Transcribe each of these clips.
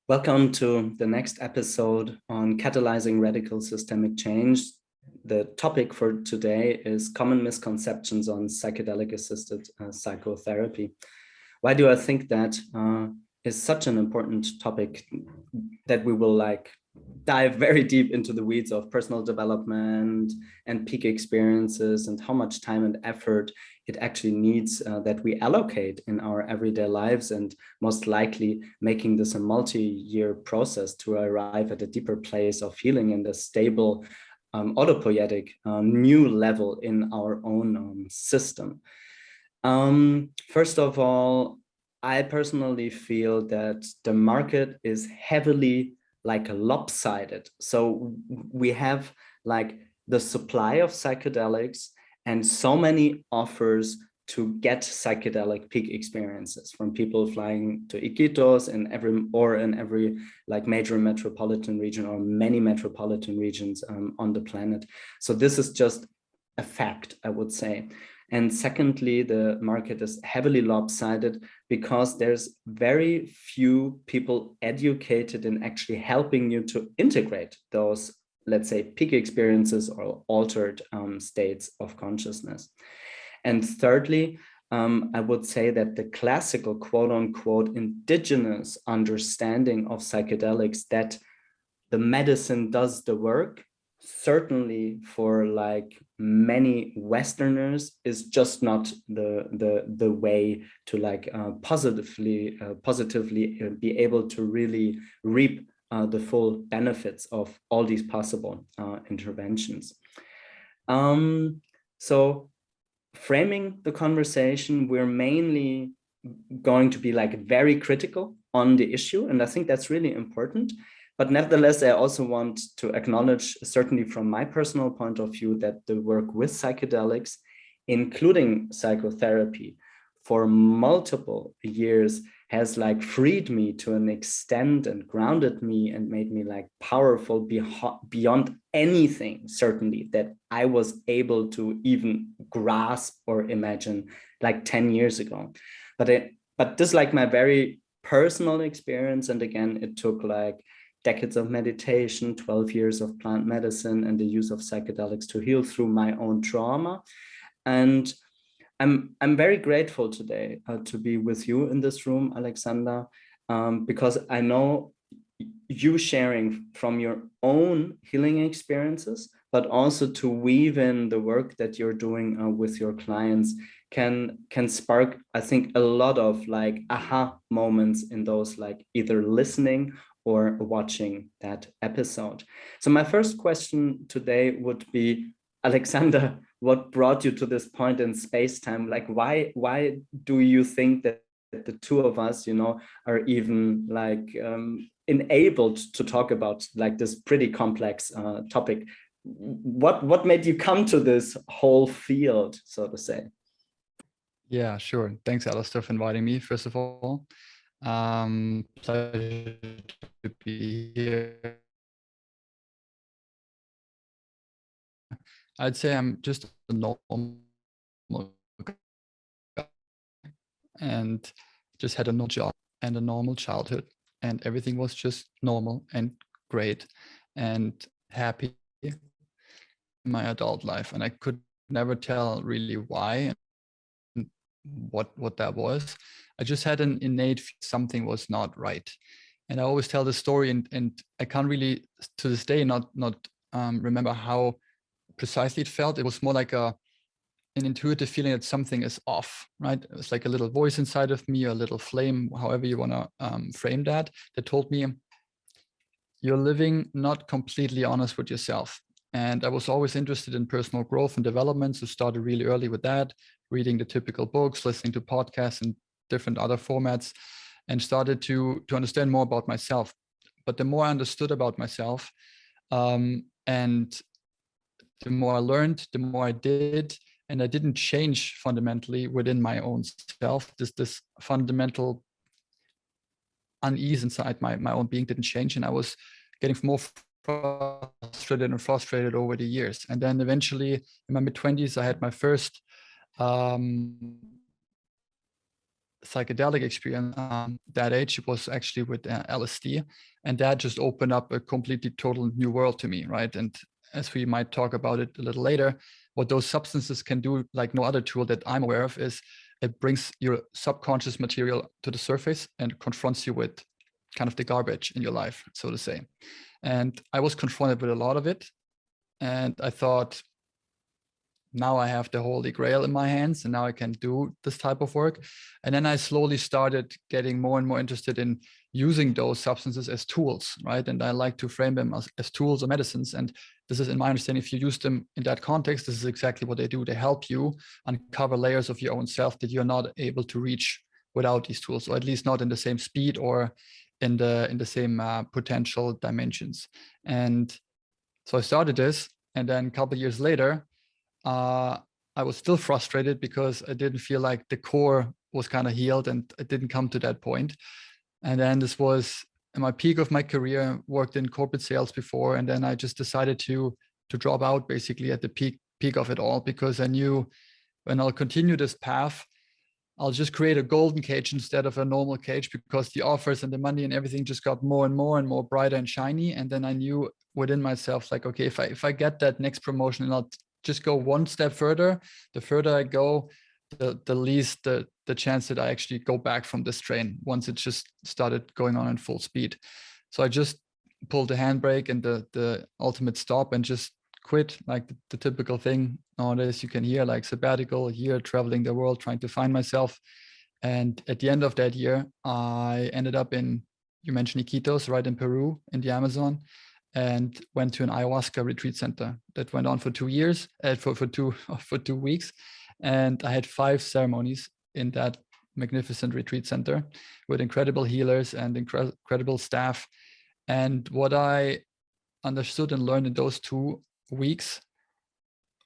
Welcome to the next episode on catalyzing radical systemic change. The topic for today is common misconceptions on psychedelic-assisted psychotherapy. Why do I think that is such an important topic that we will dive very deep into the weeds of personal development and peak experiences and how much time and effort it actually needs that we allocate in our everyday lives, and most likely making this a multi-year process to arrive at a deeper place of healing and a stable autopoietic new level in our own system. First of all, I personally feel that the market is heavily lopsided. So we have the supply of psychedelics and so many offers to get psychedelic peak experiences, from people flying to Iquitos in every major metropolitan region or many metropolitan regions on the planet. So this is just a fact, I would say. And secondly, the market is heavily lopsided because there's very few people educated in actually helping you to integrate those, let's say, peak experiences or altered states of consciousness. And thirdly, I would say that the classical quote unquote indigenous understanding of psychedelics, that the medicine does the work, certainly for many Westerners, is just not the way to positively be able to really reap the full benefits of all these possible interventions. So framing the conversation, we're mainly going to be very critical on the issue, and I think that's really important. But nevertheless, I also want to acknowledge, certainly from my personal point of view, that the work with psychedelics, including psychotherapy, for multiple years has freed me to an extent and grounded me and made me powerful beyond anything, certainly, that I was able to even grasp or imagine 10 years ago. But this my very personal experience. And again, it took decades of meditation, 12 years of plant medicine, and the use of psychedelics to heal through my own trauma. And I'm very grateful today to be with you in this room, Alexander, because I know you sharing from your own healing experiences, but also to weave in the work that you're doing with your clients can spark, I think, a lot of aha moments in those either listening or watching that episode. So my first question today would be, Alexander, what brought you to this point in space-time? Why do you think that the two of us, are even enabled to talk about this pretty complex topic? What made you come to this whole field, so to say? Yeah, sure. Thanks, Alistair, for inviting me, first of all. Pleasure to be here. I'd say I'm just a normal guy and just had a normal job and a normal childhood, and everything was just normal and great and happy in my adult life. And I could never tell really why and what that was. I just had an innate something was not right. And I always tell the story, and I can't really, to this day, not remember how precisely it felt. It was more like an intuitive feeling that something is off, right? It was like a little voice inside of me, a little flame, however you want to frame that told me, you're living not completely honest with yourself. And I was always interested in personal growth and development, so started really early with that, reading the typical books, listening to podcasts and different other formats, and started to understand more about myself. But the more I understood about myself, and the more I learned, the more I did, and I didn't change fundamentally within my own self. This fundamental unease inside my own being didn't change, and I was getting more frustrated over the years. And then eventually, in my mid-20s, I had my first psychedelic experience that age was actually with LSD, and that just opened up a completely total new world to me, right? And as we might talk about it a little later, what those substances can do, like no other tool that I'm aware of, is it brings your subconscious material to the surface and confronts you with kind of the garbage in your life, so to say. And I was confronted with a lot of it, and I thought, now I have the holy grail in my hands, and now I can do this type of work. And then I slowly started getting more and more interested in using those substances as tools, right? And I like to frame them as tools or medicines. And this is, in my understanding, if you use them in that context, this is exactly what they do. They help you uncover layers of your own self that you're not able to reach without these tools, or at least not in the same speed or in the same potential dimensions. And so I started this, and then a couple of years later, I was still frustrated because I didn't feel like the core was kind of healed, and it didn't come to that point. And then this was in my peak of my career, worked in corporate sales before, and then I just decided to drop out basically at the peak of it all, because I knew when I'll continue this path, I'll just create a golden cage instead of a normal cage, because the offers and the money and everything just got more and more and more brighter and shiny. And then I knew within myself, like, okay, if I get that next promotion and I'll just go one step further, the further I go, the least the chance that I actually go back from this train once it just started going on in full speed. So I just pulled the handbrake and the ultimate stop and just quit, like the typical thing nowadays you can hear, like sabbatical, a year traveling the world, trying to find myself. And at the end of that year, I ended up in, you mentioned Iquitos, right in Peru, in the Amazon, and went to an ayahuasca retreat center that went on for 2 years, for 2 weeks. And I had 5 ceremonies in that magnificent retreat center with incredible healers and incredible staff. And what I understood and learned in those 2 weeks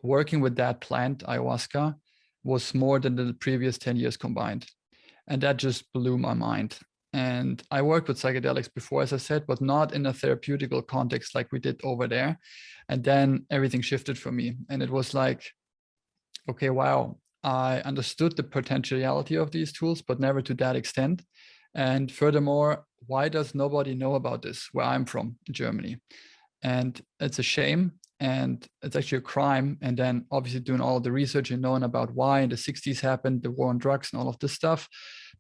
working with that plant, ayahuasca, was more than the previous 10 years combined. And that just blew my mind. And I worked with psychedelics before, as I said, but not in a therapeutical context like we did over there. And then everything shifted for me. And it was like, okay, wow, I understood the potentiality of these tools, but never to that extent. And furthermore, why does nobody know about this where I'm from, in Germany? And it's a shame, and it's actually a crime. And then obviously doing all the research and knowing about why in the 60s happened, the war on drugs and all of this stuff.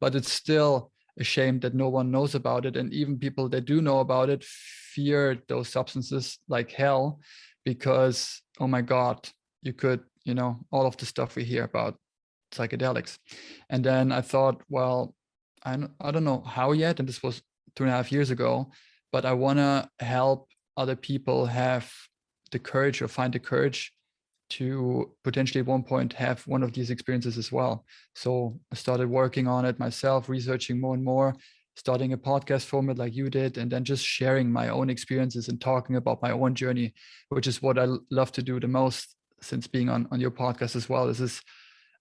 But it's still a shame that no one knows about it. And even people that do know about it fear those substances like hell, because, oh my God, you could, all of the stuff we hear about psychedelics. And then I thought, well, I don't know how yet, and this was 2.5 years ago, but I want to help other people have the courage, or find the courage to potentially at one point have one of these experiences as well. So I started working on it myself, researching more and more, starting a podcast format like you did, and then just sharing my own experiences and talking about my own journey, which is what I love to do the most since being on your podcast as well. This is,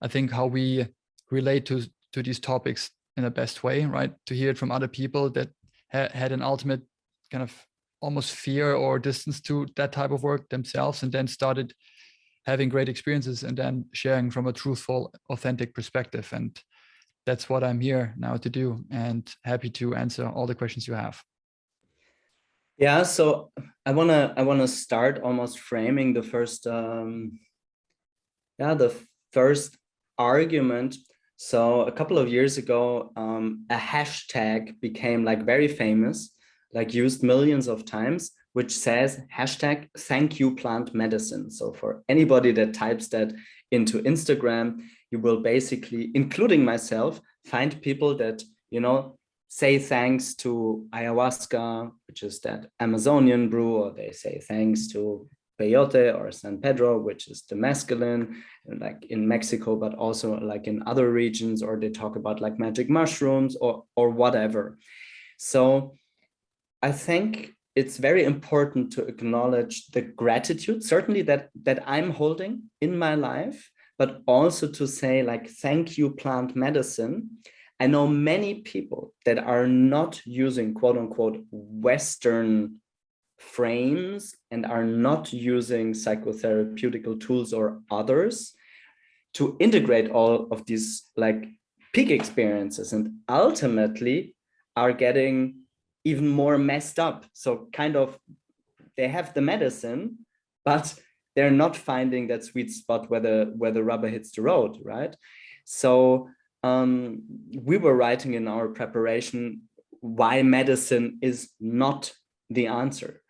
I think, how we relate to these topics in the best way, right? To hear it from other people that had an ultimate kind of almost fear or distance to that type of work themselves, and then started having great experiences and then sharing from a truthful, authentic perspective. And that's what I'm here now to do, and happy to answer all the questions you have. Yeah, so I wanna start almost framing the first argument. So a couple of years ago, a hashtag became like very famous, like used millions of times, which says hashtag thank you plant medicine. So for anybody that types that into Instagram, you will basically, including myself, find people that, say thanks to ayahuasca, which is that Amazonian brew, or they say thanks to peyote or San Pedro, which is the mescaline, like in Mexico, but also like in other regions, or they talk about like magic mushrooms or whatever. So I think it's very important to acknowledge the gratitude, certainly that I'm holding in my life, but also to say like, thank you, plant medicine. I know many people that are not using quote unquote Western frames and are not using psychotherapeutical tools or others to integrate all of these like peak experiences and ultimately are getting even more messed up. So kind of they have the medicine, but they're not finding that sweet spot where the rubber hits the road, right? So we were writing in our preparation why medicine is not the answer.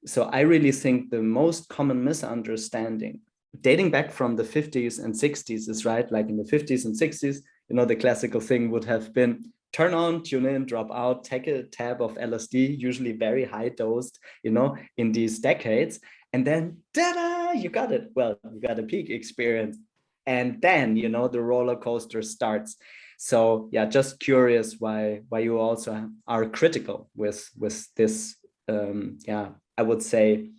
So I really think the most common misunderstanding dating back from the 50s and 60s is, right, like in the 50s and 60s, the classical thing would have been turn on, tune in, drop out, take a tab of LSD, usually very high dosed, in these decades. And then, ta-da, you got it. Well, you got a peak experience. And then, the roller coaster starts. So yeah, just curious why you also are critical with this, I would say,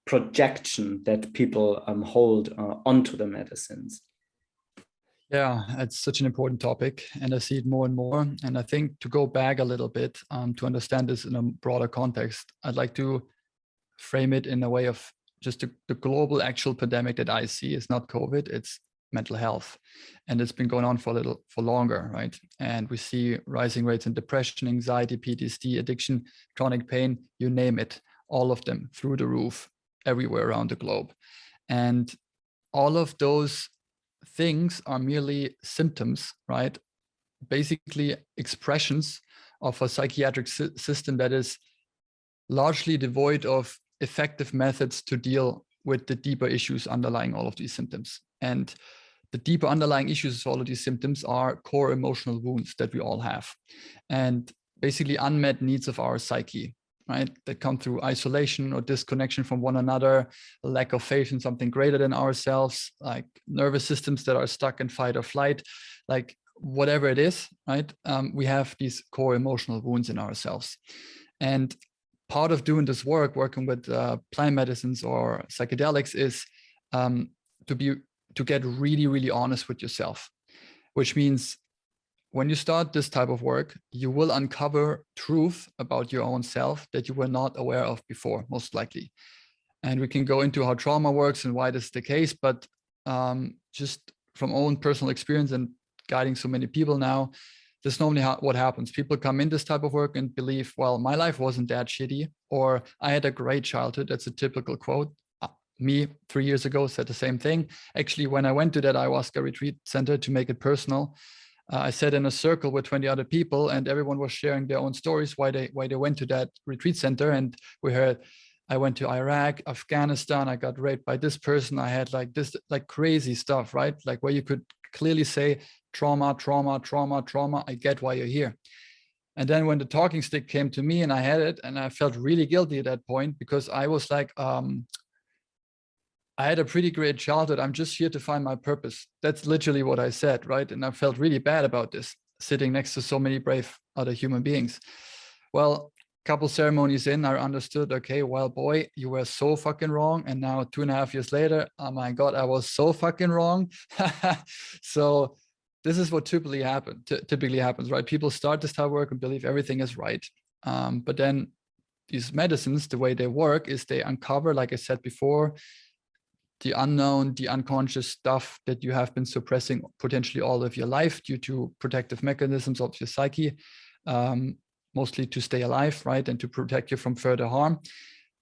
projection that people hold onto the medicines. Yeah, it's such an important topic, and I see it more and more. And I think to go back a little bit to understand this in a broader context, I'd like to frame it in a way of just the global actual pandemic that I see is not COVID, it's mental health. And it's been going on for longer, right? And we see rising rates in depression, anxiety, PTSD, addiction, chronic pain, you name it, all of them through the roof, everywhere around the globe. And all of those things are merely symptoms, right? Basically expressions of a psychiatric system that is largely devoid of effective methods to deal with the deeper issues underlying all of these symptoms. And the deeper underlying issues of all of these symptoms are core emotional wounds that we all have, and basically unmet needs of our psyche, right? That come through isolation or disconnection from one another, a lack of faith in something greater than ourselves, like nervous systems that are stuck in fight or flight, like whatever it is, right? We have these core emotional wounds in ourselves. And part of doing this work, working with plant medicines or psychedelics, is to get really, really honest with yourself, which means when you start this type of work, you will uncover truth about your own self that you were not aware of before, most likely. And we can go into how trauma works and why this is the case, but just from own personal experience and guiding so many people now, this is normally what happens. People come in this type of work and believe, well, my life wasn't that shitty, or I had a great childhood. That's a typical quote. Me 3 years ago said the same thing. Actually, when I went to that ayahuasca retreat center to make it personal, I sat in a circle with 20 other people, and everyone was sharing their own stories why they went to that retreat center. And we heard, I went to Iraq, Afghanistan, I got raped by this person, I had like this, like crazy stuff, right? Like where you could clearly say trauma, trauma, trauma, trauma. I get why you're here. And then when the talking stick came to me and I had it, and I felt really guilty at that point, because I was like, I had a pretty great childhood. I'm just here to find my purpose. That's literally what I said, right? And I felt really bad about this, sitting next to so many brave other human beings. Well, a couple ceremonies in, I understood, okay, well, boy, you were so fucking wrong. And now 2.5 years later, oh my God, I was so fucking wrong. So this is what typically happens, right? People start this type of work and believe everything is right. But then these medicines, the way they work is they uncover, like I said before, the unknown, the unconscious stuff that you have been suppressing potentially all of your life due to protective mechanisms of your psyche, mostly to stay alive, right? And to protect you from further harm.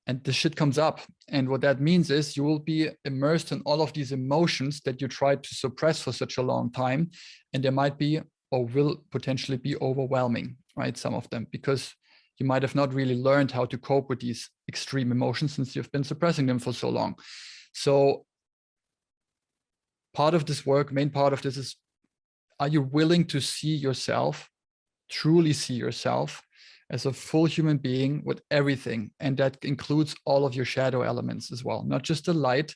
And this shit comes up. And what that means is you will be immersed in all of these emotions that you tried to suppress for such a long time. And there might be, or will potentially be, overwhelming, right? Some of them, because you might have not really learned how to cope with these extreme emotions since you've been suppressing them for so long. So part of this work, main part of this is, are you willing to see yourself, truly see yourself as a full human being with everything? And that includes all of your shadow elements as well, not just the light.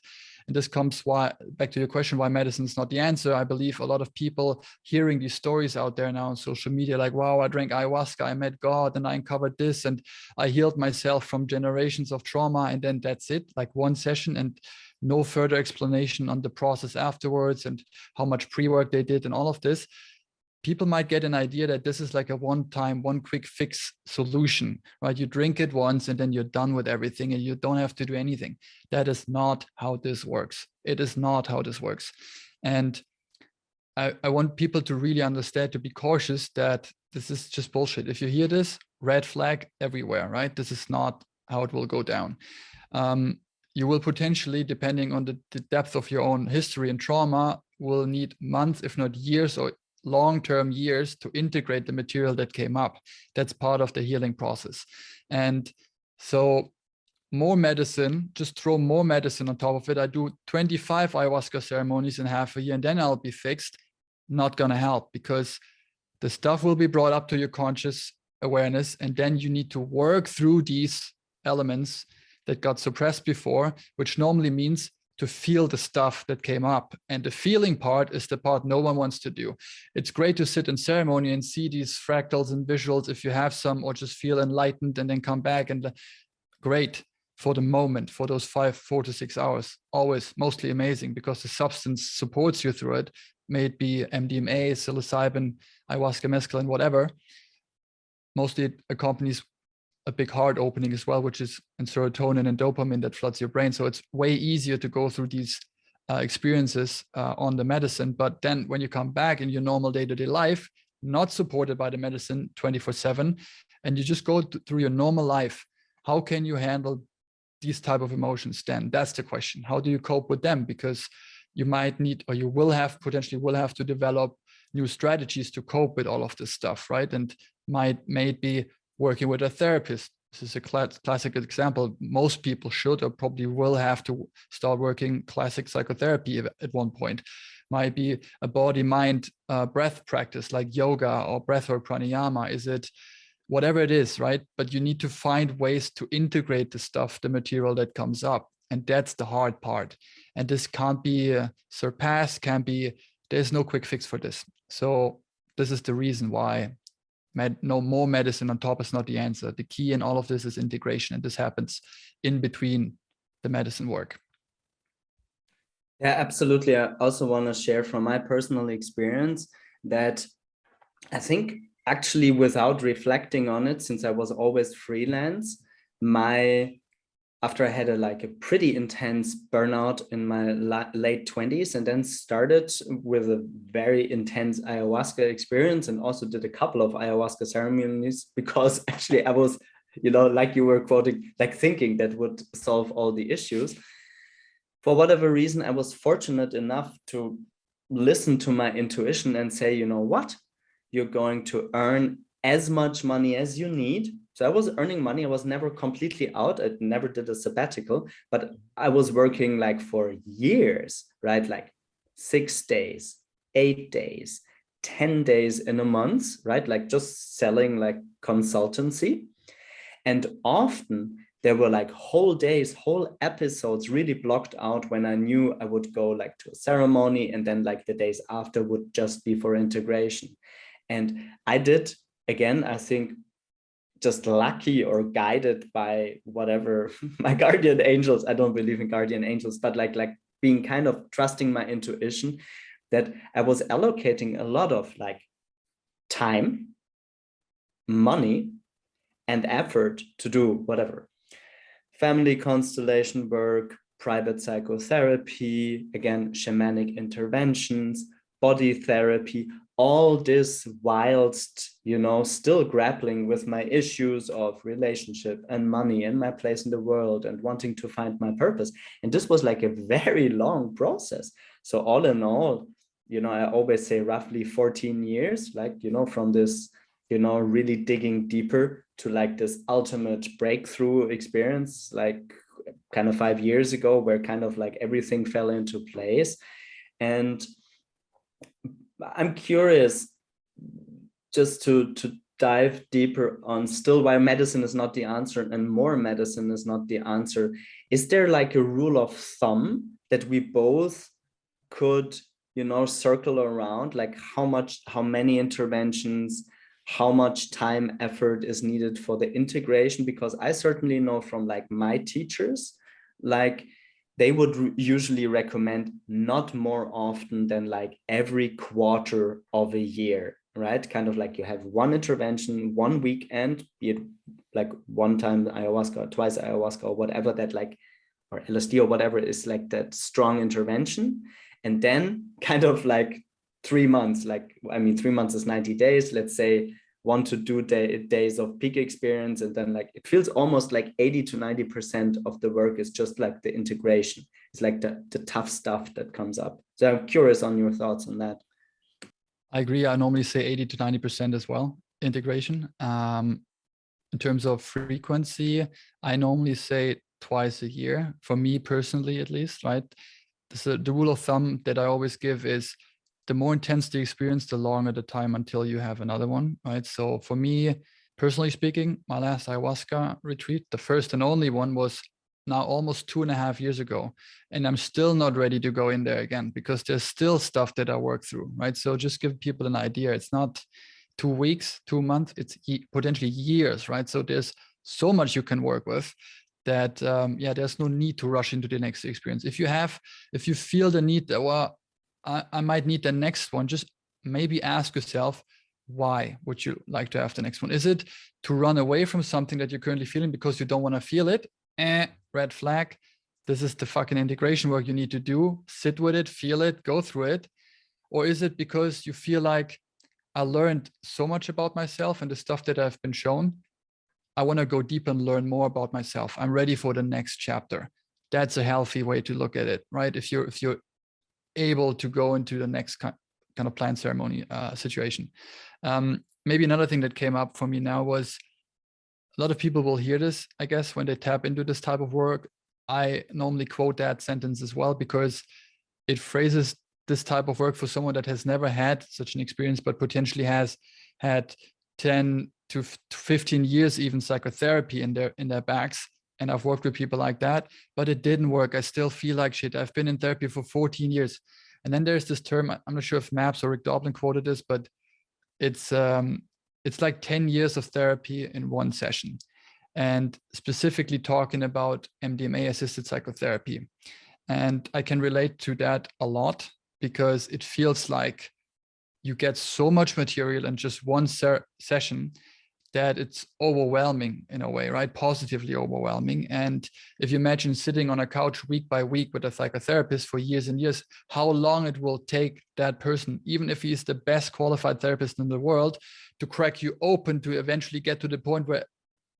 And this comes back to your question, why medicine is not the answer. I believe a lot of people hearing these stories out there now on social media, like, wow, I drank ayahuasca, I met God, and I uncovered this, and I healed myself from generations of trauma. And then that's it, like one session, and no further explanation on the process afterwards and how much pre-work they did and all of this. People might get an idea that this is like a one-time, one quick fix solution, right? You drink it once and then you're done with everything and you don't have to do anything. That is not how this works. It is not how this works. And I want people to really understand, to be cautious, that this is just bullshit. If you hear this, red flag everywhere, right? This is not how it will go down. You will potentially, depending on the depth of your own history and trauma, will need months, if not years, or long-term years to integrate the material that came up. That's part of the healing process. And so more medicine, just throw more medicine on top of it. I do 25 ayahuasca ceremonies in half a year and then I'll be fixed. Not going to help, because the stuff will be brought up to your conscious awareness, and then you need to work through these elements that got suppressed before, which normally means to feel the stuff that came up. And the feeling part is the part no one wants to do. It's great to sit in ceremony and see these fractals and visuals if you have some, or just feel enlightened and then come back, and great for the moment, for those 4 to 6 hours. Always mostly amazing, because the substance supports you through it. May it be MDMA, psilocybin, ayahuasca, mescaline, whatever. Mostly it accompanies a big heart opening as well, which is in serotonin and dopamine that floods your brain. So it's way easier to go through these experiences on the medicine. But then when you come back in your normal day-to-day life, not supported by the medicine 24/7, and you just go through your normal life, how can you handle these type of emotions then? That's the question. How do you cope with them? Because you might need, or you will have, potentially will have to develop new strategies to cope with all of this stuff, right? And may be working with a therapist. This is a classic example. Most people should, or probably will have to start working classic psychotherapy at one point. Might be a body-mind breath practice like yoga or breath or pranayama. Is it whatever it is, right? But you need to find ways to integrate the stuff, the material that comes up. And that's the hard part. And this can't be surpassed, there's no quick fix for this. So this is the reason why no more medicine on top is not the answer. The key in all of this is integration. And this happens in between the medicine work. Yeah, absolutely. I also want to share from my personal experience that I think actually, without reflecting on it, since I was always freelance, after I had a pretty intense burnout in my late 20s, and then started with a very intense ayahuasca experience, and also did a couple of ayahuasca ceremonies, because actually I was, like you were quoting, like thinking that would solve all the issues. For whatever reason, I was fortunate enough to listen to my intuition and say, you know what? You're going to earn as much money as you need. So I was earning money. I was never completely out. I never did a sabbatical, but I was working for years, right? 6 days, 8 days, 10 days in a month, right? Just selling consultancy. And often there were whole days, whole episodes really blocked out when I knew I would go to a ceremony, and then the days after would just be for integration. And I did, again, I think, just lucky or guided by whatever my guardian angels, I don't believe in guardian angels, but being kind of trusting my intuition, that I was allocating a lot of time, money, and effort to do whatever. Family constellation work, private psychotherapy, again, shamanic interventions, body therapy, all this whilst, still grappling with my issues of relationship and money and my place in the world and wanting to find my purpose. And this was a very long process. So all in all, I always say roughly 14 years, from this, really digging deeper to this ultimate breakthrough experience, kind of 5 years ago, where kind of everything fell into place. And I'm curious just to dive deeper on still why medicine is not the answer and more medicine is not the answer. Is there a rule of thumb that we both could, circle around, how many interventions, how much time, effort is needed for the integration? Because I certainly know from my teachers, they would usually recommend not more often than every quarter of a year, right? Kind of you have one intervention, one weekend, be it one time ayahuasca or twice ayahuasca or whatever that or LSD or whatever is that strong intervention. And then kind of 3 months, like, I mean, 3 months is 90 days, let's say 1 to 2 days of peak experience. And then like, it feels almost like 80 to 90% of the work is just like the integration. It's like the tough stuff that comes up. So I'm curious on your thoughts on that. I agree. I normally say 80 to 90% as well, integration. In terms of frequency, I normally say twice a year, for me personally, at least, right? So the rule of thumb that I always give is the more intense the experience, the longer the time until you have another one, right? So for me, personally speaking, my last ayahuasca retreat, the first and only one, was now almost 2.5 years ago. And I'm still not ready to go in there again because there's still stuff that I work through, right? So just give people an idea. It's not 2 weeks, 2 months, it's potentially years, right? So there's so much you can work with that, there's no need to rush into the next experience. If you feel the need that, well, I might need the next one, just maybe ask yourself, why would you like to have the next one? Is it to run away from something that you're currently feeling because you don't want to feel it? Red flag. This is the fucking integration work you need to do. Sit with it, feel it, go through it. Or is it because you feel like, I learned so much about myself and the stuff that I've been shown, I want to go deep and learn more about myself. I'm ready for the next chapter. That's a healthy way to look at it, right? If you're able to go into the next kind of plant ceremony situation. Maybe another thing that came up for me now was, a lot of people will hear this, I guess, when they tap into this type of work. I normally quote that sentence as well because it phrases this type of work for someone that has never had such an experience, but potentially has had 10 to 15 years even psychotherapy in their backs. And I've worked with people like that, but it didn't work. I still feel like shit. I've been in therapy for 14 years. And then there's this term, I'm not sure if Maps or Rick Doblin quoted this, but it's like 10 years of therapy in one session. And specifically talking about MDMA-assisted psychotherapy. And I can relate to that a lot because it feels like you get so much material in just one session that it's overwhelming in a way, right? Positively overwhelming. And if you imagine sitting on a couch week by week with a psychotherapist for years and years, how long it will take that person, even if he's the best qualified therapist in the world, to crack you open to eventually get to the point where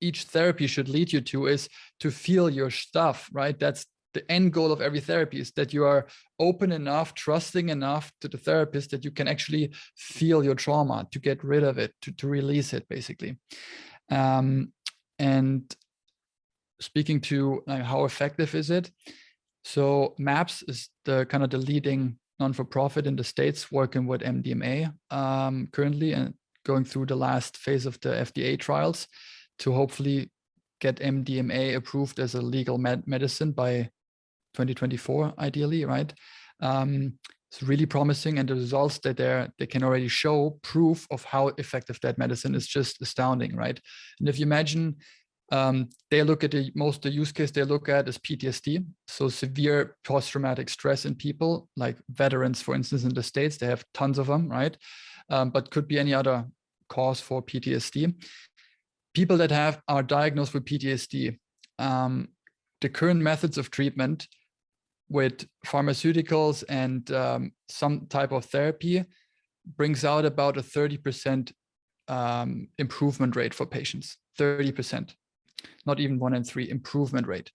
each therapy should lead you to is to feel your stuff, right? That's the end goal of every therapy, is that you are open enough, trusting enough to the therapist that you can actually feel your trauma, to get rid of it, to release it, basically. And speaking to how effective is it? So MAPS is the kind of the leading non-for-profit in the States working with MDMA currently, and going through the last phase of the FDA trials to hopefully get MDMA approved as a legal medicine by 2024, ideally, right? It's really promising, and the results that they can already show proof of how effective that medicine is just astounding, right? And if you imagine, they look at the use case they look at is PTSD, so severe post-traumatic stress in people, like veterans, for instance, in the States, they have tons of them, right? But could be any other cause for PTSD. People that are diagnosed with PTSD, the current methods of treatment with pharmaceuticals and some type of therapy brings out about a 30% improvement rate for patients. 30%, not even 1 in 3 improvement rate.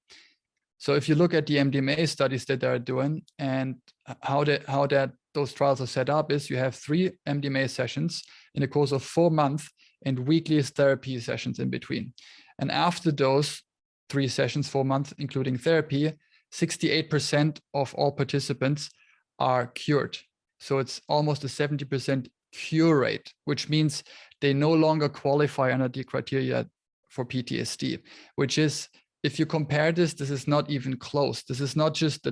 So if you look at the MDMA studies that they're doing and how those trials are set up, is you have 3 MDMA sessions in the course of 4 months and weekly therapy sessions in between. And after those 3 sessions, 4 months, including therapy, 68% of all participants are cured. So it's almost a 70% cure rate, which means they no longer qualify under the criteria for PTSD, which is, if you compare this is not even close. This is not just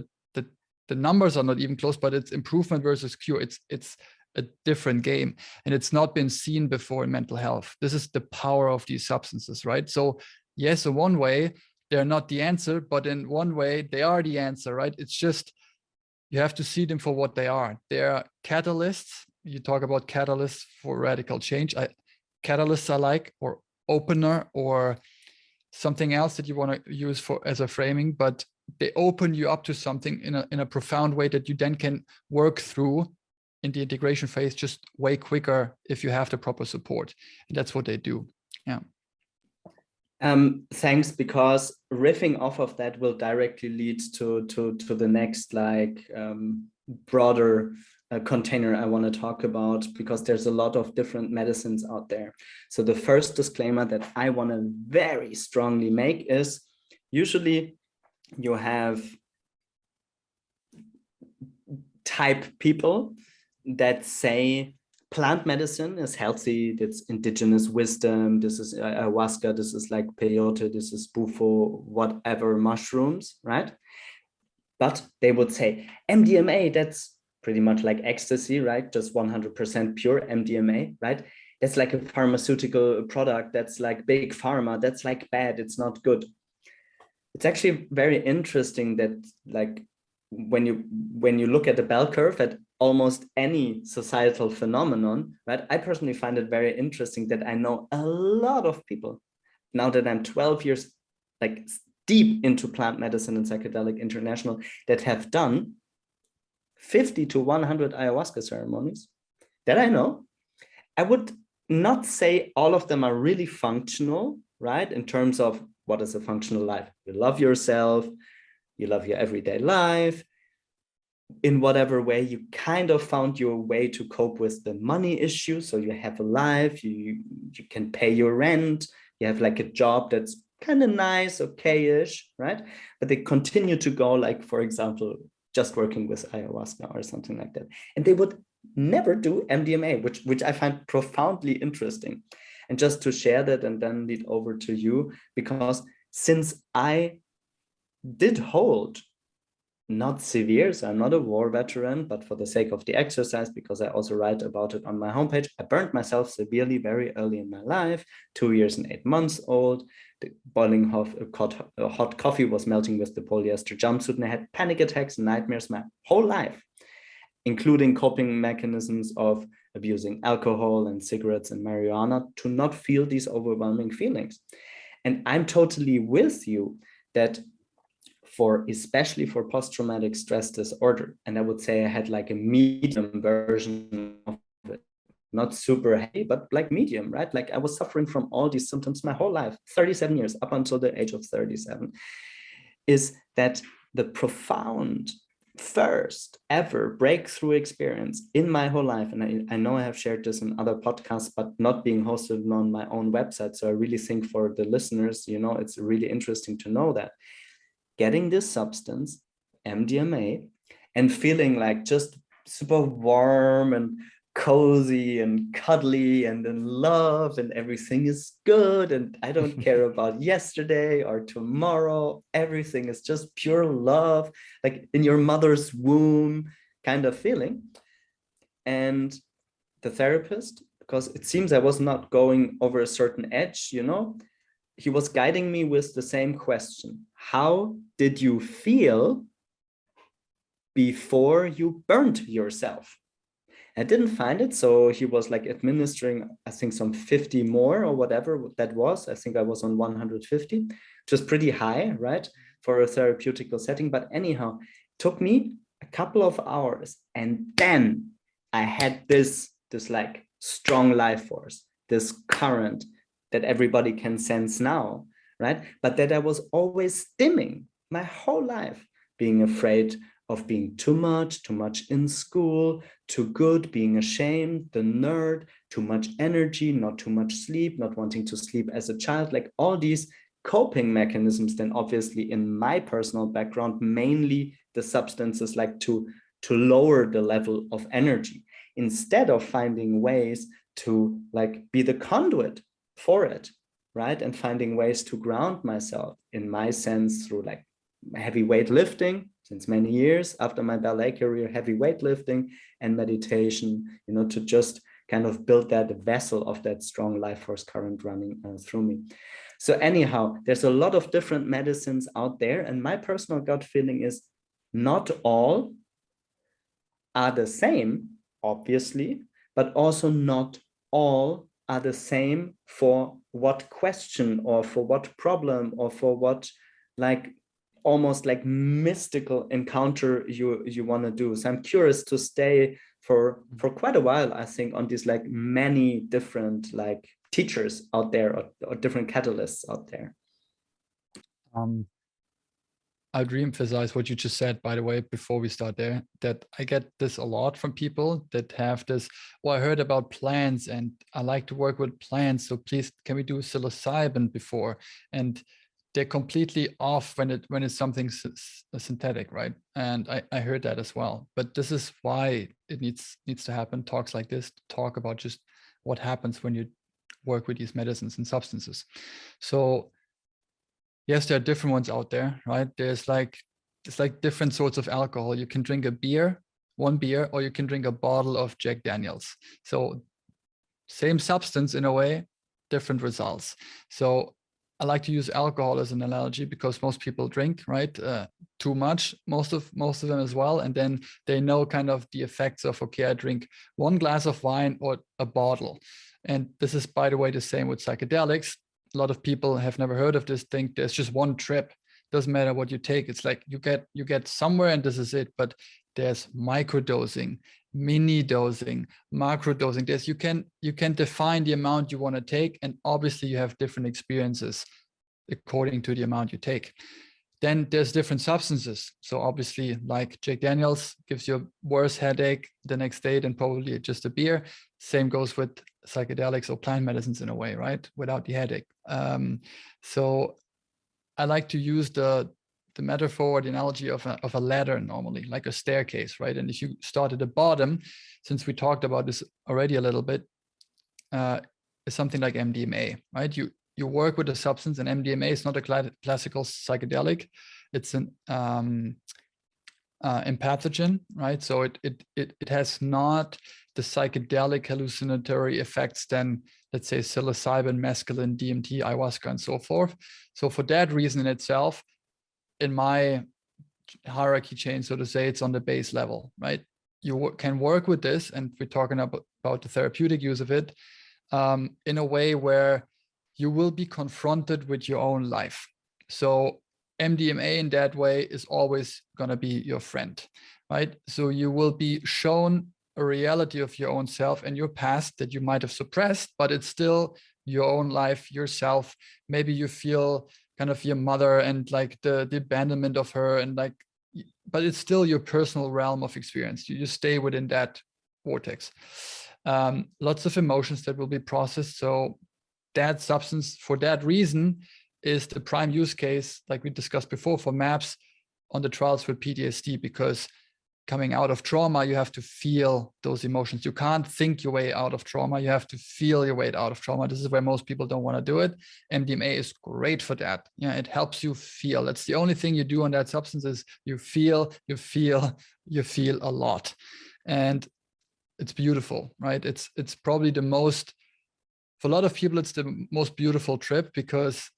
the numbers are not even close, but it's improvement versus cure. It's a different game, and it's not been seen before in mental health. This is the power of these substances, right? So yes, in one way, they're not the answer, but in one way, they are the answer, right? It's just, you have to see them for what they are. They're catalysts. You talk about catalysts for radical change. Catalysts are like, or opener, or something else that you want to use as a framing, but they open you up to something in a profound way that you then can work through in the integration phase just way quicker if you have the proper support. And that's what they do. Yeah. Thanks, because riffing off of that will directly lead to the next broader container I want to talk about, because there's a lot of different medicines out there. So the first disclaimer that I want to very strongly make is, usually you have type people that say plant medicine is healthy, that's indigenous wisdom, this is ayahuasca, this is like peyote, this is bufo, whatever mushrooms, right? But they would say MDMA, that's pretty much like ecstasy, right? Just 100% pure MDMA, right? That's like a pharmaceutical product, that's like big pharma, that's like bad, it's not good. It's actually very interesting that like when you look at the bell curve at almost any societal phenomenon, right? I personally find it very interesting that I know a lot of people now that I'm 12 years like deep into plant medicine and psychedelic international that have done 50 to 100 ayahuasca ceremonies that I know. I would not say all of them are really functional, right? In terms of what is a functional life? You love yourself, you love your everyday life. In whatever way, you kind of found your way to cope with the money issue. So you have a life, you can pay your rent, you have like a job that's kind of nice, okay-ish, right? But they continue to go like, for example, just working with ayahuasca or something like that. And they would never do MDMA, which I find profoundly interesting. And just to share that and then lead over to you, because since I did hold not severe, so I'm not a war veteran, but for the sake of the exercise, because I also write about it on my homepage, I burned myself severely very early in my life, 2 years and 8 months old. The boiling hot coffee was melting with the polyester jumpsuit, and I had panic attacks and nightmares my whole life, including coping mechanisms of abusing alcohol and cigarettes and marijuana to not feel these overwhelming feelings. And I'm totally with you that especially for post-traumatic stress disorder, and I would say I had like a medium version of it, not super heavy, but like medium, right? Like I was suffering from all these symptoms my whole life, 37 years, up until the age of 37, is that the profound first ever breakthrough experience in my whole life, and I know I have shared this in other podcasts, but not being hosted on my own website. So I really think for the listeners, it's really interesting to know that getting this substance, MDMA, and feeling like just super warm and cozy and cuddly and in love and everything is good and I don't care about yesterday or tomorrow, everything is just pure love, like in your mother's womb kind of feeling. And the therapist, because it seems I was not going over a certain edge, he was guiding me with the same question. How did you feel before you burned yourself? I didn't find it. So he was like administering, I think, some 50 more or whatever that was. I think I was on 150, which is pretty high, right? For a therapeutical setting. But anyhow, it took me a couple of hours. And then I had this like strong life force, this current that everybody can sense now, right? But that I was always dimming my whole life, being afraid of being too much in school, too good, being ashamed, the nerd, too much energy, not too much sleep, not wanting to sleep as a child, like all these coping mechanisms. Then obviously in my personal background, mainly the substances like to lower the level of energy, instead of finding ways to like be the conduit for it, right? And finding ways to ground myself, in my sense, through like heavy weightlifting since many years after my ballet career, heavy weightlifting and meditation, to just kind of build that vessel of that strong life force current running through me. So anyhow, there's a lot of different medicines out there. And my personal gut feeling is not all are the same, obviously, but also not all are the same for what question or for what problem or for what like almost like mystical encounter you want to do. So I'm curious to stay for quite a while, I think, on these like many different like teachers out there, or different catalysts out there. I'd re-emphasize what you just said, by the way, before we start there, that I get this a lot from people that have this, well, I heard about plants and I like to work with plants, so please, can we do psilocybin before? And they're completely off when it's something synthetic, right? And I heard that as well. But this is why it needs to happen, talks like this, talk about just what happens when you work with these medicines and substances. So yes, there are different ones out there, right? There's like different sorts of alcohol. You can drink a beer, one beer, or you can drink a bottle of Jack Daniels. So same substance in a way, different results. So I like to use alcohol as an analogy because most people drink, right? Too much, most of them as well. And then they know kind of the effects of, okay, I drink one glass of wine or a bottle. And this is, by the way, the same with psychedelics. A lot of people have never heard of this thing. There's just one trip. Doesn't matter what you take. It's like you get somewhere and this is it. But there's microdosing, mini dosing, macro dosing. There's you can define the amount you want to take, and obviously you have different experiences according to the amount you take. Then there's different substances. So obviously, like Jack Daniels gives you a worse headache the next day than probably just a beer. Same goes with psychedelics or plant medicines in a way, right? Without the headache. So I like to use the metaphor or the analogy of a ladder normally, like a staircase, right? And if you start at the bottom, since we talked about this already a little bit, it's something like MDMA, right? You work with a substance, and MDMA is not a classical psychedelic. It's an empathogen, right? So it has not the psychedelic hallucinatory effects than, let's say, psilocybin, mescaline, DMT, ayahuasca, and so forth. So for that reason in itself, in my hierarchy chain, so to say, it's on the base level, right? You can work with this, and we're talking about the therapeutic use of it, in a way where you will be confronted with your own life. So MDMA in that way is always going to be your friend, right? So you will be shown a reality of your own self and your past that you might have suppressed, but it's still your own life, yourself. Maybe you feel kind of your mother and like the abandonment of her, and like, but it's still your personal realm of experience. You just stay within that vortex. Lots of emotions that will be processed. So that substance, for that reason, is the prime use case, like we discussed before, for MAPS on the trials with PTSD, because coming out of trauma, you have to feel those emotions. You can't think your way out of trauma. You have to feel your way out of trauma. This is where most people don't want to do it. MDMA is great for that. Yeah, it helps you feel. That's the only thing you do on that substance is you feel a lot. And it's beautiful, right? It's probably the most, for a lot of people, it's the most beautiful trip, because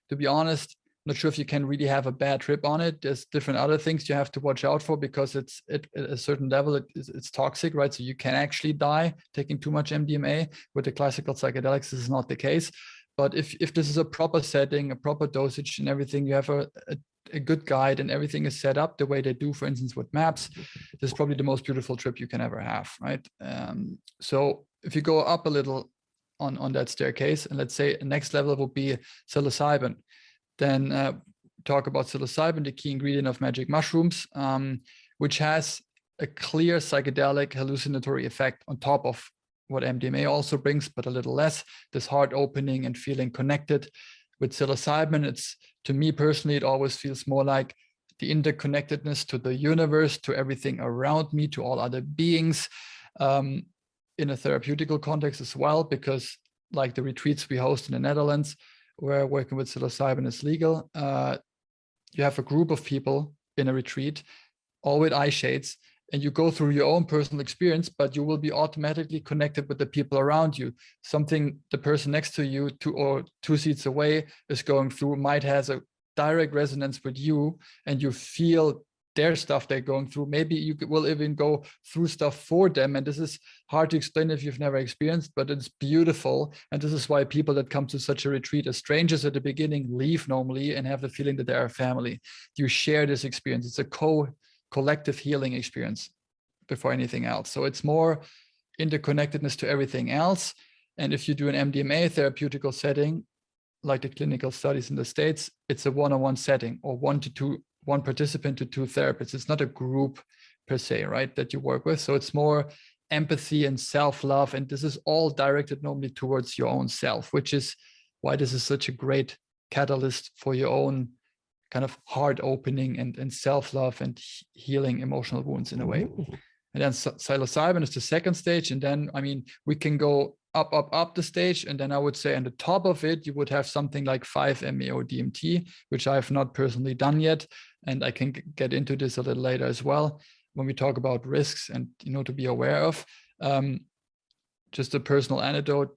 to be honest, I'm not sure if you can really have a bad trip on it. There's different other things you have to watch out for, because it's at a certain level, it's toxic, right? So you can actually die taking too much MDMA. With the classical psychedelics, this is not the case. But if this is a proper setting, a proper dosage and everything, you have a good guide and everything is set up the way they do, for instance, with MAPS, this is probably the most beautiful trip you can ever have, right? So if you go up a little on that staircase, and let's say the next level would be psilocybin, then talk about psilocybin, the key ingredient of magic mushrooms, which has a clear psychedelic hallucinatory effect on top of what MDMA also brings, but a little less, this heart opening and feeling connected. With psilocybin, it's, to me personally, it always feels more like the interconnectedness to the universe, to everything around me, to all other beings, in a therapeutical context as well, because like the retreats we host in the Netherlands, where working with psilocybin is legal, you have a group of people in a retreat, all with eye shades, and you go through your own personal experience, but you will be automatically connected with the people around you. Something the person next to you, two seats away, is going through might has a direct resonance with you, and you feel their stuff they're going through. Maybe you will even go through stuff for them. And this is hard to explain if you've never experienced, but it's beautiful. And this is why people that come to such a retreat as strangers at the beginning leave normally and have the feeling that they're a family. You share this experience. It's a collective healing experience. before anything else. So it's more interconnectedness to everything else. And if you do an MDMA therapeutical setting, like the clinical studies in the States, it's a one-on-one setting, or one participant to two therapists. It's not a group per se, right, that you work with. So it's more empathy and self-love. And this is all directed normally towards your own self, which is why this is such a great catalyst for your own kind of heart opening and self-love and healing emotional wounds in a way. And then psilocybin is the second stage. And then, I mean, we can go up the stage. And then I would say on the top of it, you would have something like 5-MeO DMT, which I have not personally done yet. And I can get into this a little later as well, when we talk about risks and, you know, to be aware of. Just a personal anecdote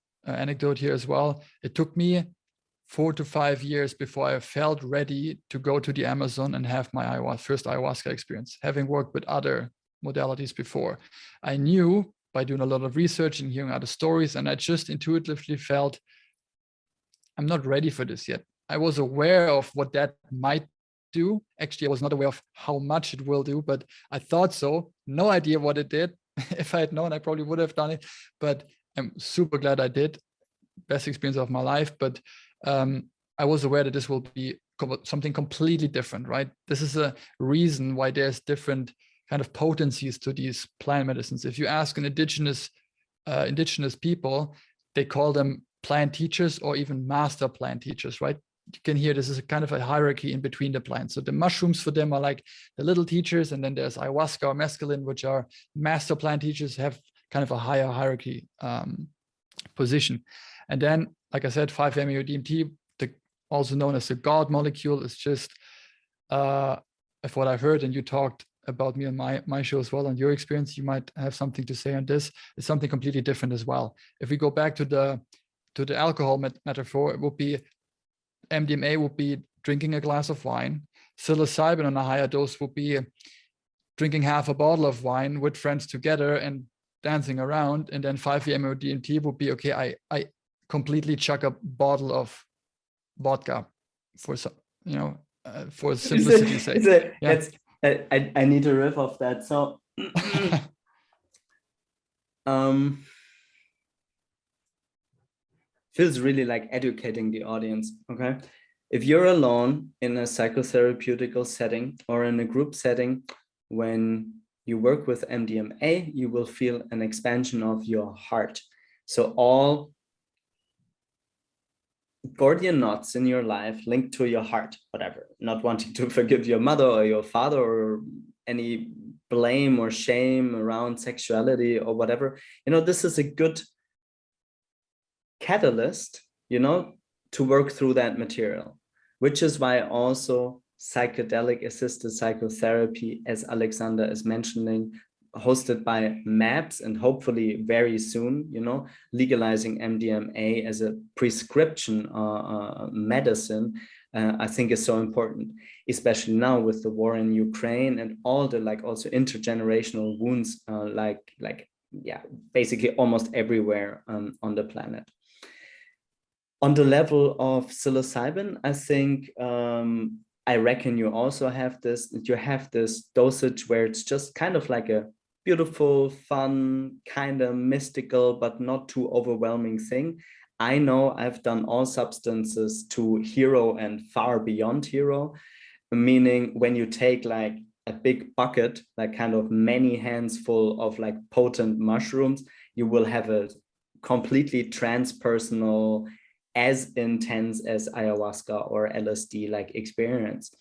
here as well. It took me 4 to 5 years before I felt ready to go to the Amazon and have my first ayahuasca experience, having worked with other modalities before. I knew by doing a lot of research and hearing other stories, and I just intuitively felt I'm not ready for this yet. I was aware of what that might do. Actually, I was not aware of how much it will do, but I thought so. No idea what it did. If I had known, I probably would have done it, but I'm super glad I did. Best experience of my life. But I was aware that this will be something completely different, right? This is a reason why there's different kind of potencies to these plant medicines. If you ask an indigenous people, they call them plant teachers or even master plant teachers, right? You can hear this is a kind of a hierarchy in between the plants. So the mushrooms for them are like the little teachers, and then there's ayahuasca or mescaline, which are master plant teachers, have kind of a higher hierarchy position. And then, like I said, 5-MeO DMT, also known as the God molecule, is just, of what I've heard, and you talked about me on my show as well, on your experience, you might have something to say on this. It's something completely different as well. If we go back to the alcohol metaphor, it would be MDMA would be drinking a glass of wine. Psilocybin on a higher dose would be drinking half a bottle of wine with friends together and dancing around. And then 5-MeO DMT would be, okay, I completely chuck a bottle of vodka for some, for simplicity's sake. I need a riff of that. So feels really like educating the audience. Okay, if you're alone in a psychotherapeutical setting or in a group setting, when you work with MDMA, you will feel an expansion of your heart. So all Gordian knots in your life linked to your heart, whatever, not wanting to forgive your mother or your father, or any blame or shame around sexuality or whatever, this is a good catalyst, to work through that material, which is why also psychedelic assisted psychotherapy, as Alexander is mentioning, hosted by MAPS, and hopefully very soon, legalizing MDMA as a prescription medicine, I think is so important, especially now with the war in Ukraine and all the also intergenerational wounds, basically almost everywhere on the planet. On the level of psilocybin, I think, I reckon you also have this dosage where it's just kind of like a beautiful, fun, kind of mystical, but not too overwhelming thing. I know I've done all substances to hero and far beyond hero, meaning when you take like a big bucket, like kind of many hands full of like potent mushrooms, you will have a completely transpersonal, as intense as ayahuasca or LSD like experience.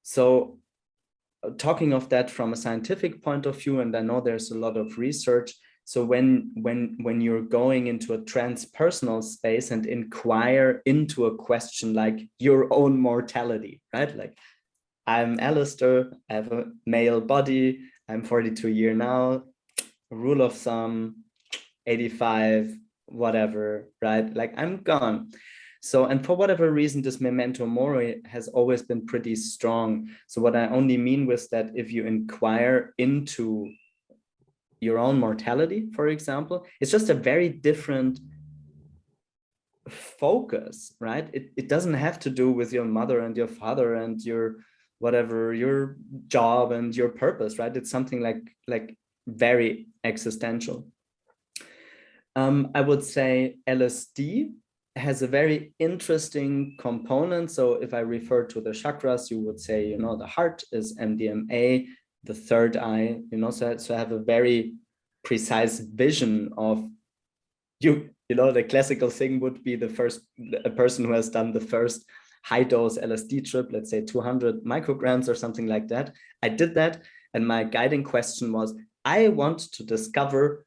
So talking of that from a scientific point of view, and I know there's a lot of research. So when you're going into a transpersonal space and inquire into a question like your own mortality, right? Like, I'm Alistair, I have a male body, I'm 42 years now, rule of thumb, 85, whatever, right? Like, I'm gone. So, and for whatever reason, this memento mori has always been pretty strong. So what I only mean with that, if you inquire into your own mortality, for example, it's just a very different focus, right? It doesn't have to do with your mother and your father and your whatever your job and your purpose, right? It's something like very existential. I would say LSD has a very interesting component. So if I refer to the chakras, you would say, you know, the heart is MDMA, the third eye, you know, so I have a very precise vision of you know, the classical thing would be a person who has done the first high dose LSD trip, let's say 200 micrograms or something like that. I did that. And my guiding question was, I want to discover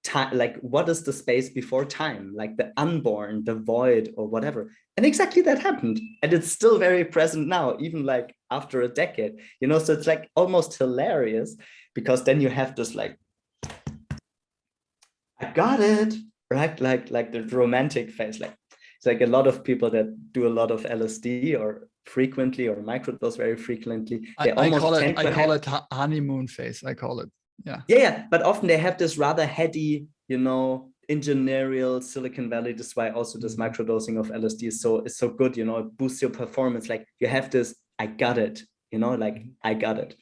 time, like what is the space before time, like the unborn, the void, or whatever. And exactly that happened. And it's still very present now, even like after a decade, you know, so it's like almost hilarious, because then you have this like, I got it, right? Like the romantic phase, like it's like a lot of people that do a lot of LSD or frequently or microdose very frequently, they almost tend to call it honeymoon phase. I call it. Yeah. Yeah, but often they have this rather heady, you know, engineerial Silicon Valley. This is why also this microdosing of LSD is so good, you know, it boosts your performance. Like you have this, I got it, you know, like I got it.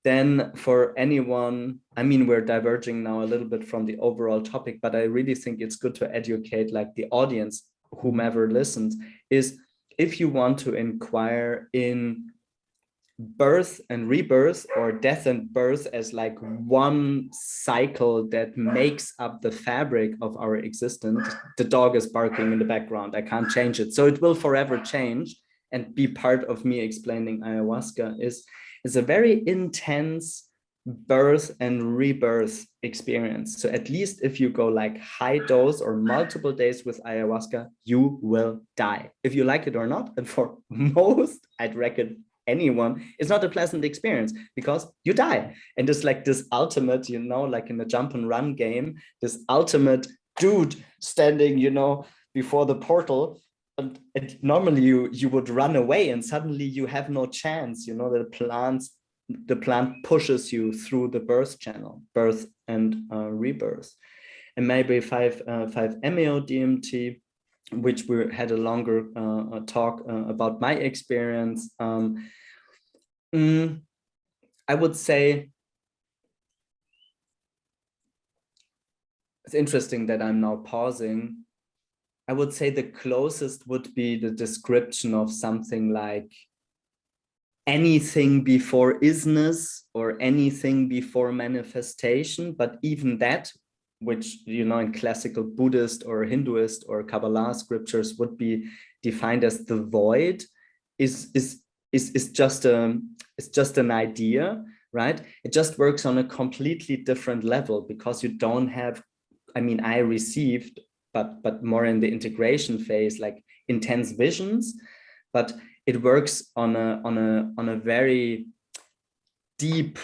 Then for anyone, I mean, we're diverging now a little bit from the overall topic, but I really think it's good to educate like the audience, whomever listens, is if you want to inquire in birth and rebirth, or death and birth, as like one cycle that makes up the fabric of our existence. The dog is barking in the background, I can't change it, so it will forever change and be part of me explaining ayahuasca. Is a very intense birth and rebirth experience. So at least if you go like high dose or multiple days with ayahuasca, you will die, if you like it or not. And for most, I'd reckon anyone, it's not a pleasant experience, because you die. And it's like this ultimate, you know, like in a jump and run game, this ultimate dude standing, you know, before the portal. And normally you would run away, and suddenly you have no chance, you know, the plant pushes you through the birth channel, birth and rebirth. And maybe 5-MeO DMT, which we had a longer talk about my experience. I would say it's interesting that I'm now pausing. I would say the closest would be the description of something like anything before isness or anything before manifestation. But even that, which, you know, in classical Buddhist or Hinduist or Kabbalah scriptures would be defined as the void, is just an idea, right? It just works on a completely different level, because you don't have, I mean, I received, but more in the integration phase, like intense visions, but it works on a very deep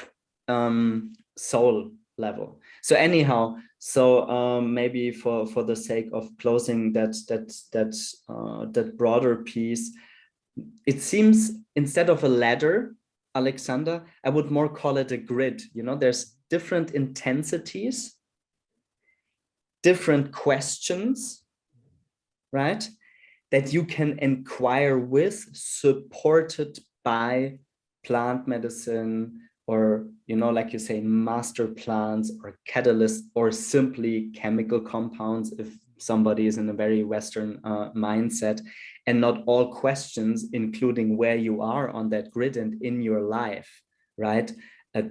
soul level. So anyhow, so maybe for the sake of closing that broader piece, it seems instead of a ladder, Alexander, I would more call it a grid. You know, there's different intensities, different questions, right, that you can inquire with, supported by plant medicine, or, you know, like you say, master plants or catalysts, or simply chemical compounds if somebody is in a very Western mindset. And not all questions, including where you are on that grid and in your life, right,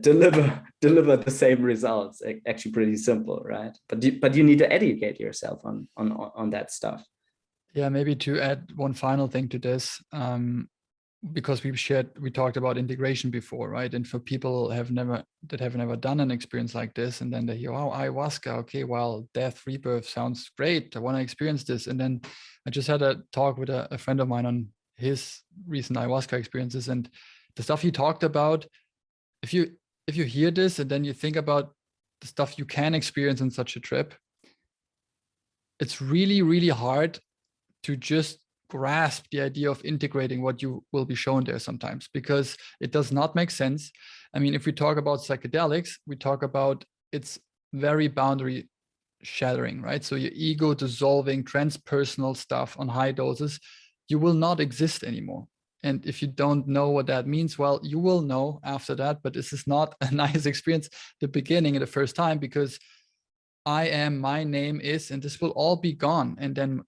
deliver the same results. Actually pretty simple, right? But you need to educate yourself on that stuff. Yeah, maybe to add one final thing to this, because we talked about integration before, right? And for people that have never done an experience like this, and then they hear, oh, ayahuasca, okay, well, death, rebirth sounds great, I want to experience this. And then I just had a talk with a friend of mine on his recent ayahuasca experiences, and the stuff he talked about, if you hear this and then you think about the stuff you can experience in such a trip, it's really, really hard to just grasp the idea of integrating what you will be shown there sometimes, because it does not make sense. I mean, if we talk about psychedelics, we talk about it's very boundary shattering, right? So your ego dissolving, transpersonal stuff on high doses, you will not exist anymore. And if you don't know what that means, well, you will know after that, but this is not a nice experience the beginning and the first time, because I am, my name is, and this will all be gone. And then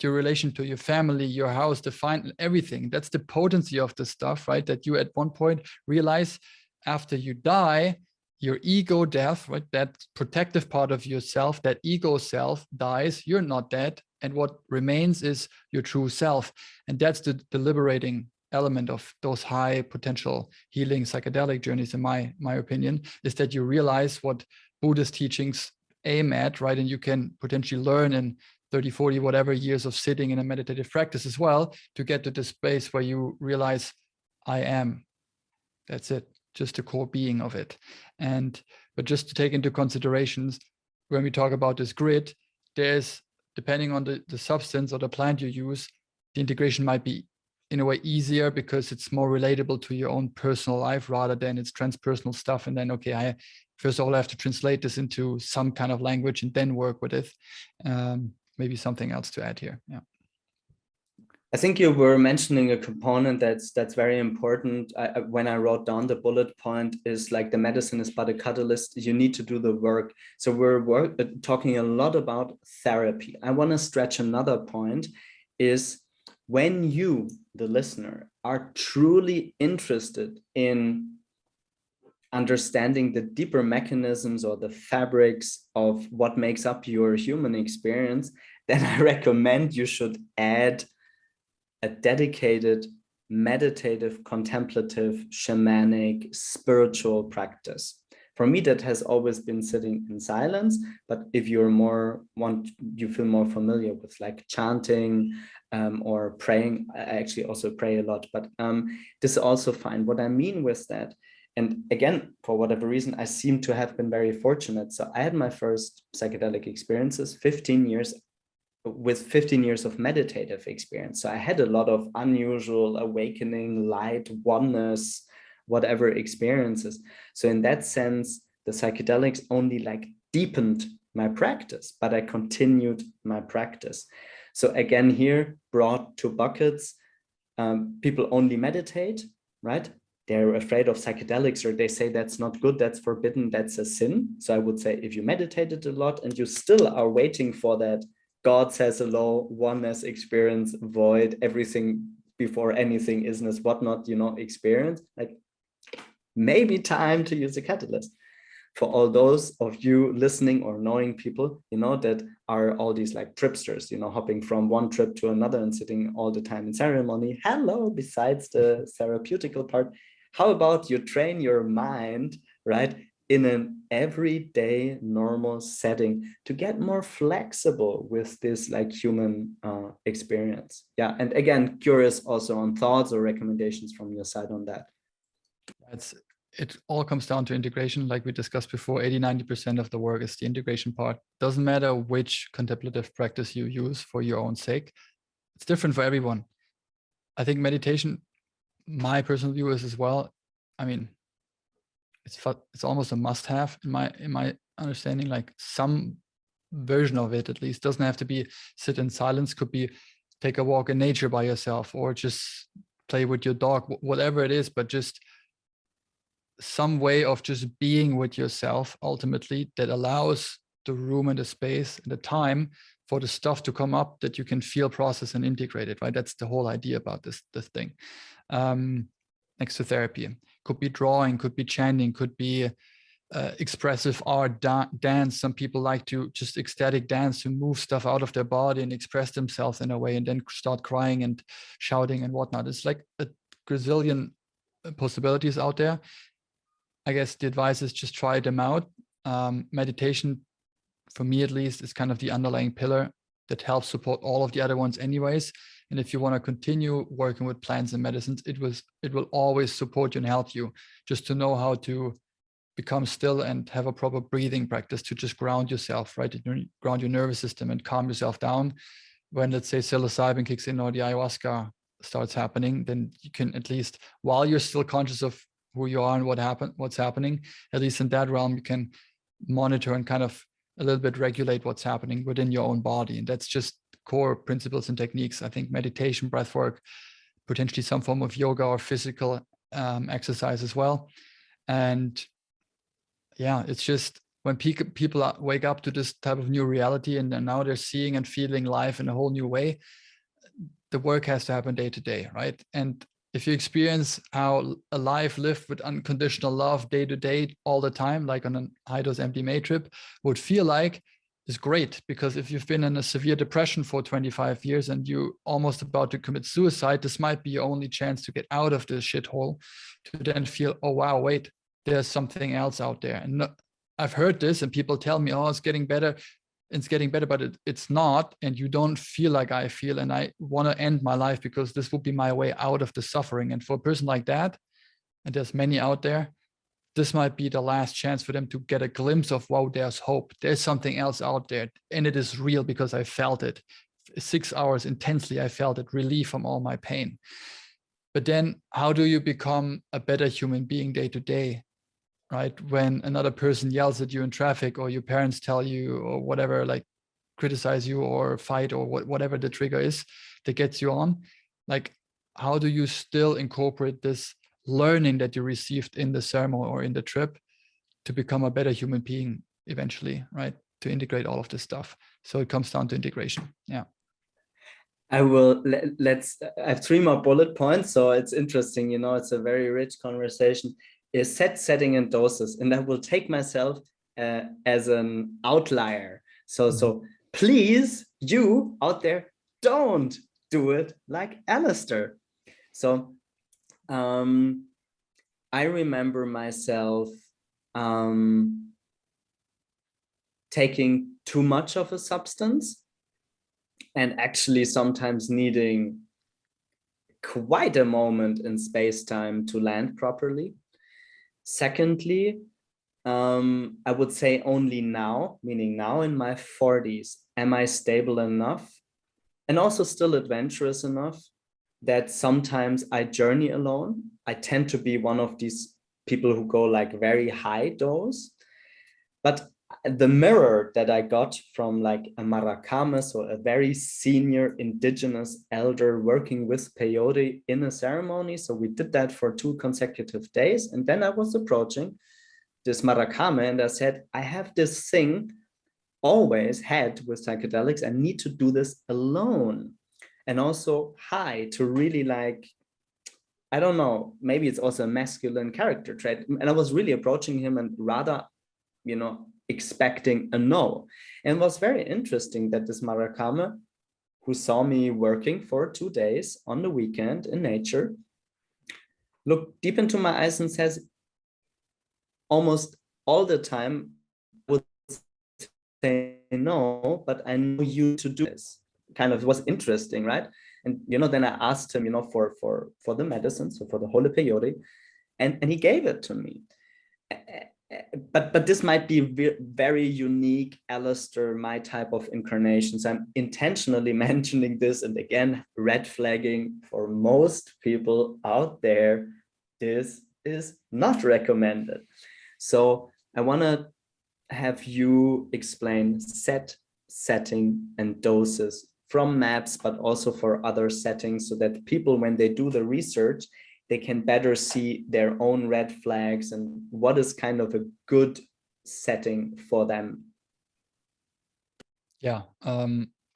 your relation to your family, your house, define everything. That's the potency of the stuff, right? That you at one point realize after you die, your ego death, right? That protective part of yourself, that ego self dies, you're not dead. And what remains is your true self. And that's the liberating element of those high potential healing psychedelic journeys, in my opinion, is that you realize what Buddhist teachings aim at, right? And you can potentially learn in 30, 40, whatever years of sitting in a meditative practice as well, to get to this space where you realize I am. That's it, just the core being of it. But just to take into considerations, when we talk about this grid, there's, depending on the substance or the plant you use, the integration might be in a way easier because it's more relatable to your own personal life rather than it's transpersonal stuff. And then, okay, I first of all have to translate this into some kind of language and then work with it. Maybe something else to add here. Yeah. I think you were mentioning a component that's very important. When I wrote down the bullet point is like the medicine is but a catalyst. You need to do the work. So we're talking a lot about therapy. I want to stretch another point is when you, the listener, are truly interested in understanding the deeper mechanisms or the fabrics of what makes up your human experience, then I recommend you should add a dedicated meditative, contemplative, shamanic, spiritual practice. For me, that has always been sitting in silence, but if you're you feel more familiar with like chanting or praying, I actually also pray a lot, but this is also fine. What I mean with that, and again, for whatever reason, I seem to have been very fortunate. So I had my first psychedelic experiences 15 years of meditative experience. So I had a lot of unusual awakening, light, oneness, whatever experiences. So in that sense, the psychedelics only like deepened my practice, but I continued my practice. So again, here brought two buckets. People only meditate, right? They're afraid of psychedelics, or they say that's not good, that's forbidden, that's a sin. So I would say if you meditated a lot and you still are waiting for that God says hello, oneness experience, void, everything before anything, isness, whatnot, experience, like maybe time to use a catalyst. For all those of you listening or knowing people, that are all these like tripsters, hopping from one trip to another and sitting all the time in ceremony. Hello, besides the therapeutical part, how about you train your mind, right, in an everyday normal setting to get more flexible with this like human experience? Yeah, and again, curious also on thoughts or recommendations from your side on that. It all comes down to integration. Like we discussed before, 80-90% of the work is the integration part. Doesn't matter which contemplative practice you use for your own sake. It's different for everyone. I think meditation, my personal view is as well, I mean, it's almost a must-have in my understanding. Like some version of it at least doesn't have to be sit in silence, could be take a walk in nature by yourself or just play with your dog, whatever it is, but just some way of just being with yourself ultimately that allows the room and the space and the time for the stuff to come up that you can feel, process, and integrate it, right? That's the whole idea about this thing. Next to therapy, could be drawing, could be chanting, could be expressive art, dance. Some people like to just ecstatic dance, to move stuff out of their body and express themselves in a way, and then start crying and shouting and whatnot. It's like a gazillion possibilities out there. I guess the advice is just try them out. Meditation, for me at least, is kind of the underlying pillar that helps support all of the other ones anyways. And if you want to continue working with plants and medicines, it will always support you and help you just to know how to become still and have a proper breathing practice to just ground yourself, right? Ground your nervous system and calm yourself down. When, let's say, psilocybin kicks in or the ayahuasca starts happening, then you can at least, while you're still conscious of who you are and what's happening, at least in that realm, you can monitor and kind of a little bit regulate what's happening within your own body. And that's just core principles and techniques. I think meditation, breath work, potentially some form of yoga or physical exercise as well. And yeah, it's just when people wake up to this type of new reality, and now they're seeing and feeling life in a whole new way, the work has to happen day to day, right? And if you experience how a life lived with unconditional love day to day all the time, like on a high-dose MDMA trip would feel like, is great. Because if you've been in a severe depression for 25 years and you're almost about to commit suicide, this might be your only chance to get out of this shithole, to then feel, oh wow, wait, there's something else out there. And I've heard this, and people tell me, oh, it's getting better, but it's not, and you don't feel like I feel, and I want to end my life because this will be my way out of the suffering. And for a person like that, and there's many out there, this might be the last chance for them to get a glimpse of, wow, there's hope, there's something else out there, and it is real, because I felt it 6 hours intensely. I felt it, relief from all my pain. But then how do you become a better human being day to day, right? When another person yells at you in traffic, or your parents tell you, or whatever, like criticize you or fight, or whatever the trigger is that gets you on, like, how do you still incorporate this learning that you received in the ceremony or in the trip to become a better human being eventually, right? To integrate all of this stuff. So it comes down to integration. Yeah. I will let's I have 3 more bullet points, so it's interesting, it's a very rich conversation. Is set, setting, and doses, and I will take myself as an outlier. So please, you out there, don't do it like Alistair. So I remember myself taking too much of a substance, and actually sometimes needing quite a moment in space-time to land properly. Secondly, I would say only now, meaning now in my 40s, am I stable enough and also still adventurous enough that sometimes I journey alone. I tend to be one of these people who go like very high dose. But the mirror that I got from like a Maracame, so a very senior indigenous elder working with peyote in a ceremony. So we did that for 2 consecutive days. And then I was approaching this Maracame and I said, I have this thing always had with psychedelics. I need to do this alone. And also high, to really like, I don't know, maybe it's also a masculine character trait. And I was really approaching him and rather, expecting a no. And it was very interesting that this Maracame, who saw me working for 2 days on the weekend in nature, looked deep into my eyes and says, almost all the time, I would say no, but I know you to do this. Kind of was interesting, right? And then I asked him, for the medicine, so for the holy peyote, and he gave it to me. But this might be very unique, Alistair, my type of incarnations. I'm intentionally mentioning this, and again, red flagging for most people out there. This is not recommended. So I want to have you explain set, setting, and doses from MAPS, but also for other settings, so that people, when they do the research, they can better see their own red flags and what is kind of a good setting for them. Yeah. I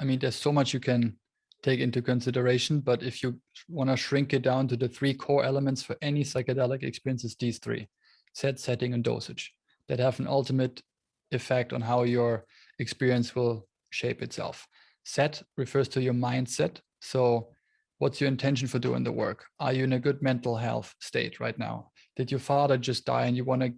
mean, there's so much you can take into consideration, but if you want to shrink it down to the 3 core elements for any psychedelic experience, it's these 3: set, setting, and dosage, that have an ultimate effect on how your experience will shape itself. Set refers to your mindset. So what's your intention for doing the work? Are you in a good mental health state right now? Did your father just die and you want to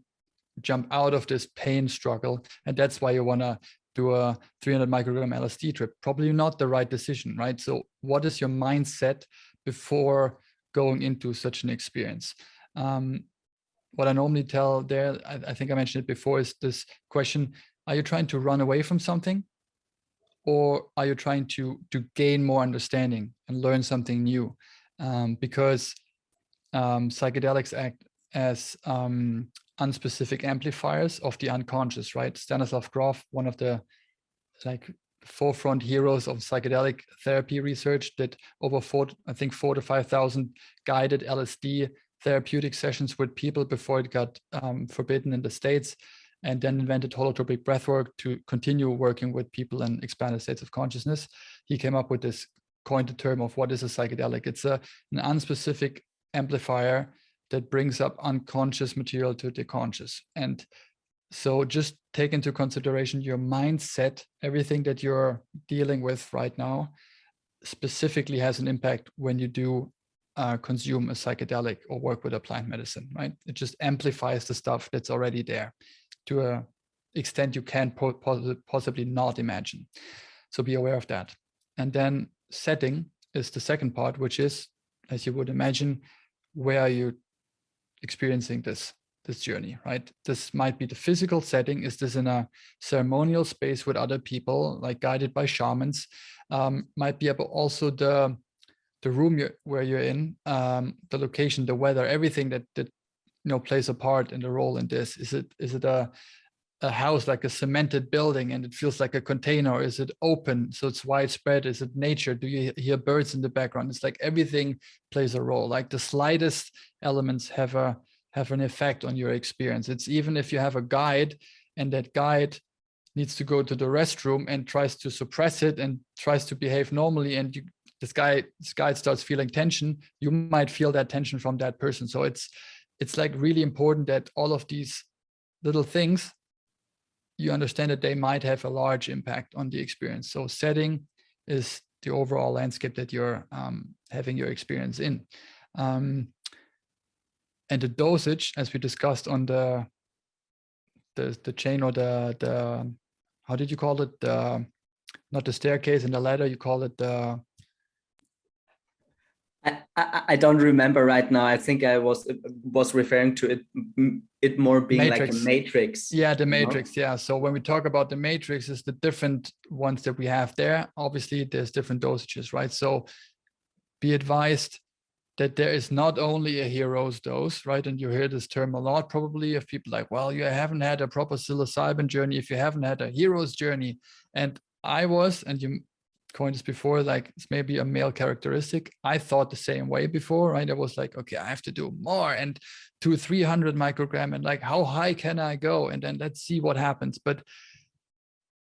jump out of this pain struggle, and that's why you want to do a 300 microgram LSD trip? Probably not the right decision, right? So what is your mindset before going into such an experience? What I normally tell there, I think I mentioned it before, is this question: are you trying to run away from something, or are you trying to gain more understanding and learn something new? Because psychedelics act as unspecific amplifiers of the unconscious, right? Stanislav Grof, one of the forefront heroes of psychedelic therapy research, did over 4 to 5,000 guided LSD therapeutic sessions with people before it got forbidden in the States, and then invented holotropic breathwork to continue working with people in expanded states of consciousness. He came up with this, coined the term of what is a psychedelic. It's an unspecific amplifier that brings up unconscious material to the conscious. And so just take into consideration your mindset. Everything that you're dealing with right now specifically has an impact when you do consume a psychedelic or work with a plant medicine, right? It just amplifies the stuff that's already there to an extent you can possibly not imagine. So be aware of that. And then setting is the second part, which is, as you would imagine, where are you experiencing this journey, right? This might be the physical setting. Is this in a ceremonial space with other people, like guided by shamans? Might be also the room where you're in, the location, the weather, everything that plays a part in the role in this. Is it a house, like a cemented building, and it feels like a container? Or is it open so it's widespread? Is it nature? Do you hear birds in the background? It's like everything plays a role. Like the slightest elements have an effect on your experience. It's even if you have a guide and that guide needs to go to the restroom and tries to suppress it and tries to behave normally, and this guide starts feeling tension, you might feel that tension from that person. So it's like really important that all of these little things, you understand that they might have a large impact on the experience. So setting is the overall landscape that you're having your experience in. And the dosage, as we discussed on the chain, or the how did you call it? Not the staircase and the ladder, you call it the... I don't remember right now. I think I was referring to it more being matrix. Like a matrix. Yeah, the matrix. Yeah. So when we talk about the matrix, is the different ones that we have there. Obviously, there's different dosages, right? So be advised that there is not only a hero's dose, right? And you hear this term a lot, probably, of people like, well, you haven't had a proper psilocybin journey if you haven't had a hero's journey. And I was, and you coined this before, like it's maybe a male characteristic. I thought the same way before, right? I was like, okay, I have to do more and 200-300 microgram, and like, how high can I go? And then let's see what happens. But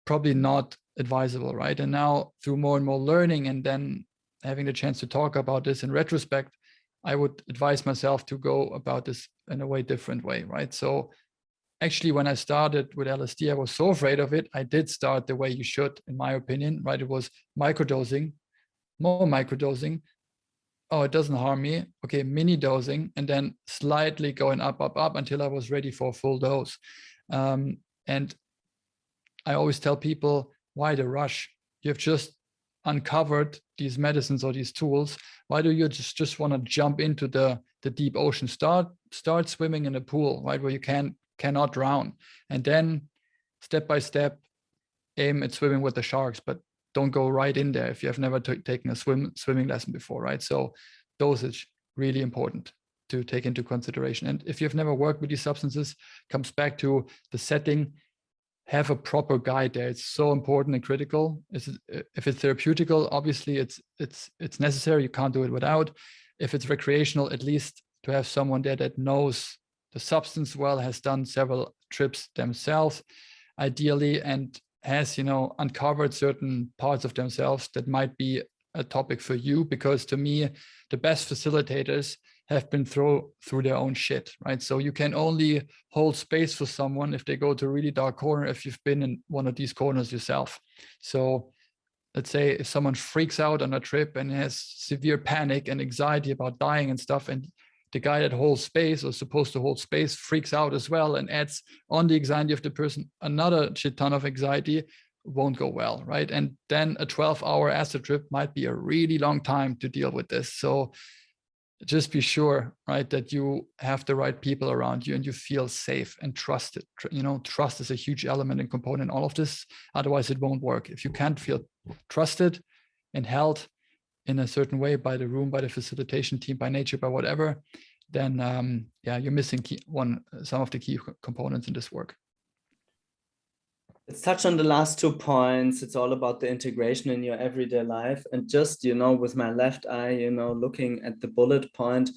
probably not advisable, right? And now through more and more learning, and then having the chance to talk about this in retrospect, I would advise myself to go about this in a way different way, right? So actually, when I started with LSD, I was so afraid of it. I did start the way you should, in my opinion, right? It was microdosing, more microdosing. Oh, it doesn't harm me. Okay, mini dosing, and then slightly going up until I was ready for a full dose. And I always tell people, why the rush? You've just uncovered these medicines or these tools. Why do you just want to jump into the deep ocean? Start swimming in a pool, right, where you cannot drown, and then step by step aim at swimming with the sharks, but don't go right in there if you have never taken a swimming lesson before, right? So dosage, really important to take into consideration. And if you've never worked with these substances, comes back to the setting. Have a proper guide there. It's so important and critical. If it's therapeutical, obviously it's necessary. You can't do it without. If it's recreational, at least to have someone there that knows the substance well, has done several trips themselves, ideally, and has, uncovered certain parts of themselves that might be a topic for you. Because to me, the best facilitators have been through their own shit, right? So you can only hold space for someone if they go to a really dark corner, if you've been in one of these corners yourself. So let's say if someone freaks out on a trip and has severe panic and anxiety about dying and stuff, and the guy that holds space, or supposed to hold space, freaks out as well and adds on the anxiety of the person another shit ton of anxiety, won't go well, right? And then a 12-hour acid trip might be a really long time to deal with this. So just be sure, right, that you have the right people around you and you feel safe and trusted. Trust is a huge element and component in all of this. Otherwise, it won't work. If you can't feel trusted and held in a certain way by the room, by the facilitation team, by nature, by whatever, then you're missing some of the key components in this work. Let's touch on the last 2 points. It's all about the integration in your everyday life. And just, with my left eye, looking at the bullet point,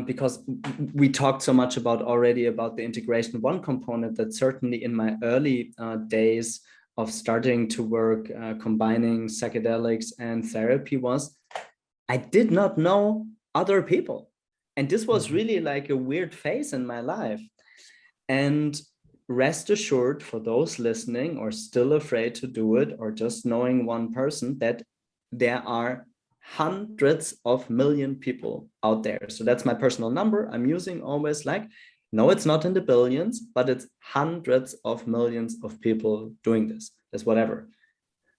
because we talked so much already about the integration. One component that certainly in my early days of starting to work, combining psychedelics and therapy, was I did not know other people. And this was really like a weird phase in my life. And rest assured, for those listening or still afraid to do it, or just knowing one person, that there are hundreds of million people out there. So that's my personal number. I'm using always like, no, it's not in the billions, but it's hundreds of millions of people doing this. There's whatever.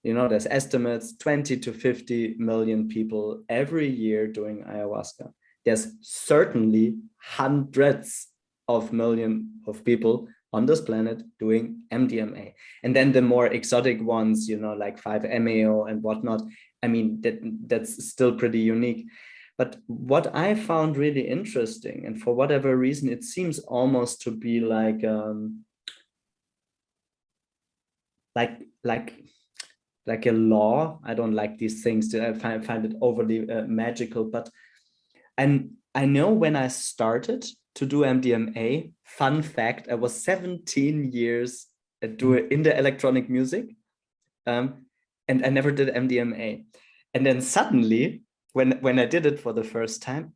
There's estimates 20 to 50 million people every year doing ayahuasca. There's certainly hundreds of millions of people on this planet doing MDMA. And then the more exotic ones, like 5-MeO and whatnot, I mean, that's still pretty unique. But what I found really interesting, and for whatever reason, it seems almost to be like a law. I don't like these things. I find it overly magical. But I know when I started to do MDMA, fun fact, I was 17 years in the electronic music, and I never did MDMA. And then suddenly, when I did it for the first time,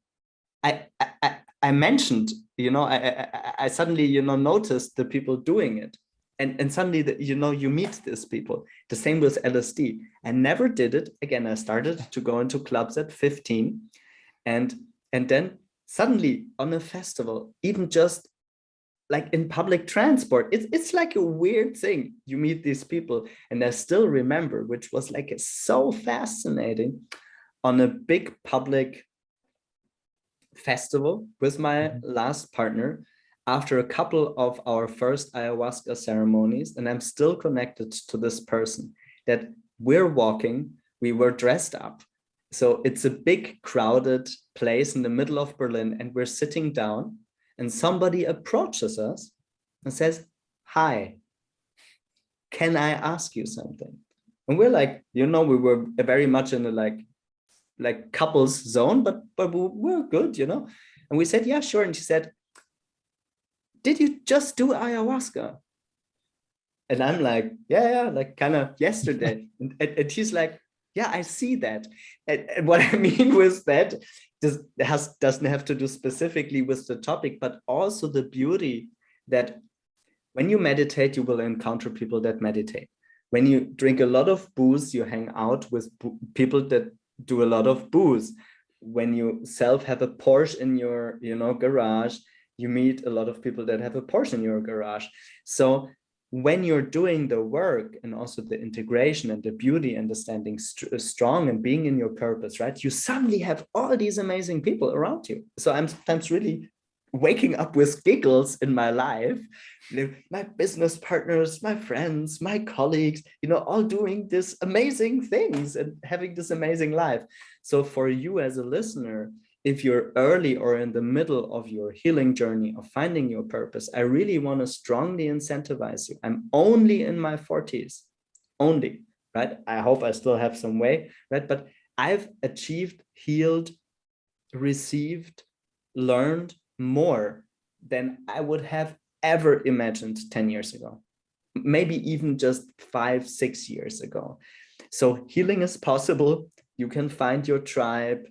I mentioned, I suddenly, noticed the people doing it. And suddenly, you meet these people. The same with LSD. I never did it. Again, I started to go into clubs at 15. And then suddenly on a festival, even just like in public transport, it's like a weird thing. You meet these people. And I still remember, which was like so fascinating, on a big public festival with my last partner, after a couple of our first ayahuasca ceremonies, and I'm still connected to this person, that we're walking, we were dressed up. So it's a big crowded place in the middle of Berlin, and we're sitting down, and somebody approaches us and says, "Hi, can I ask you something?" And we're like, we were very much in a like couples zone, but we're good, And we said, "Yeah, sure." And she said, "Did you just do ayahuasca?" And I'm like, yeah, like kind of yesterday. And he's like, "Yeah, I see that." And what I mean with that, doesn't have to do specifically with the topic, but also the beauty that when you meditate, you will encounter people that meditate. When you drink a lot of booze, you hang out with people that do a lot of booze. When you have a Porsche in your, garage, you meet a lot of people that have a Porsche in your garage. So when you're doing the work and also the integration and the beauty and the standing strong and being in your purpose, right? You suddenly have all these amazing people around you. So I'm sometimes really waking up with giggles in my life, my business partners, my friends, my colleagues, all doing this amazing things and having this amazing life. So for you as a listener, if you're early or in the middle of your healing journey of finding your purpose, I really want to strongly incentivize you. I'm only in my 40s, only, right? I hope I still have some way, right? But I've achieved, healed, received, learned more than I would have ever imagined 10 years ago, maybe even just 5-6 years ago. So healing is possible. You can find your tribe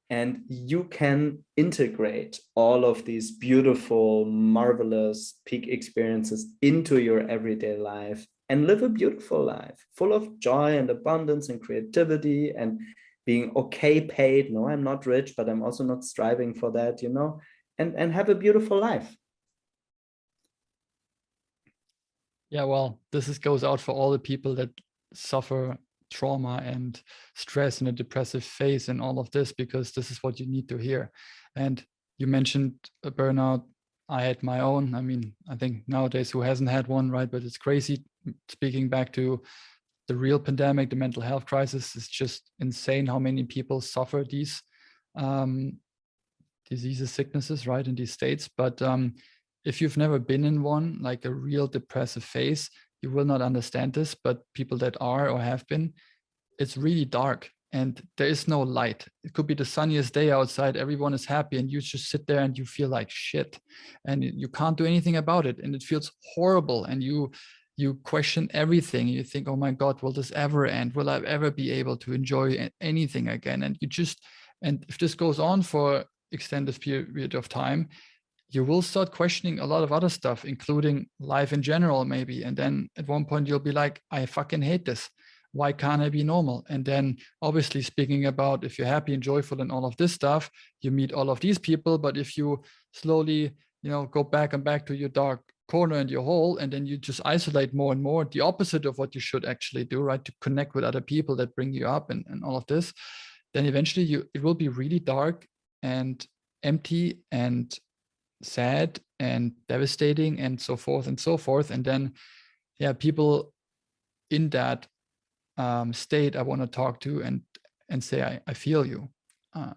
and you can integrate all of these beautiful, marvelous peak experiences into your everyday life and live a beautiful life full of joy and abundance and creativity and being okay paid. No, I'm not rich, but I'm also not striving for that, and have a beautiful life. Yeah, well, goes out for all the people that suffer trauma and stress in a depressive phase and all of this, because this is what you need to hear. And you mentioned a burnout. I had my own. I mean, I think nowadays who hasn't had one, right? But it's crazy. Speaking back to the real pandemic, the mental health crisis, is just insane how many people suffer these diseases, sicknesses, right, in these states. But if you've never been in one, like a real depressive phase, you will not understand this, but people that are or have been, it's really dark and there is no light. It could be the sunniest day outside, everyone is happy, and you just sit there and you feel like shit and you can't do anything about it, and it feels horrible, and you question everything. You think, oh my God, will this ever end? Will I ever be able to enjoy anything again? And if this goes on for extended period of time, you will start questioning a lot of other stuff, including life in general, maybe. And then at one point you'll be like, I fucking hate this. Why can't I be normal? And then obviously, speaking about if you're happy and joyful and all of this stuff, you meet all of these people. But if you slowly, go back and back to your dark corner and your hole, and then you just isolate more and more, the opposite of what you should actually do, right? To connect with other people that bring you up and all of this, then eventually it will be really dark and empty and sad and devastating and so forth and so forth. And then, people in that state I want to talk to and say, I feel you.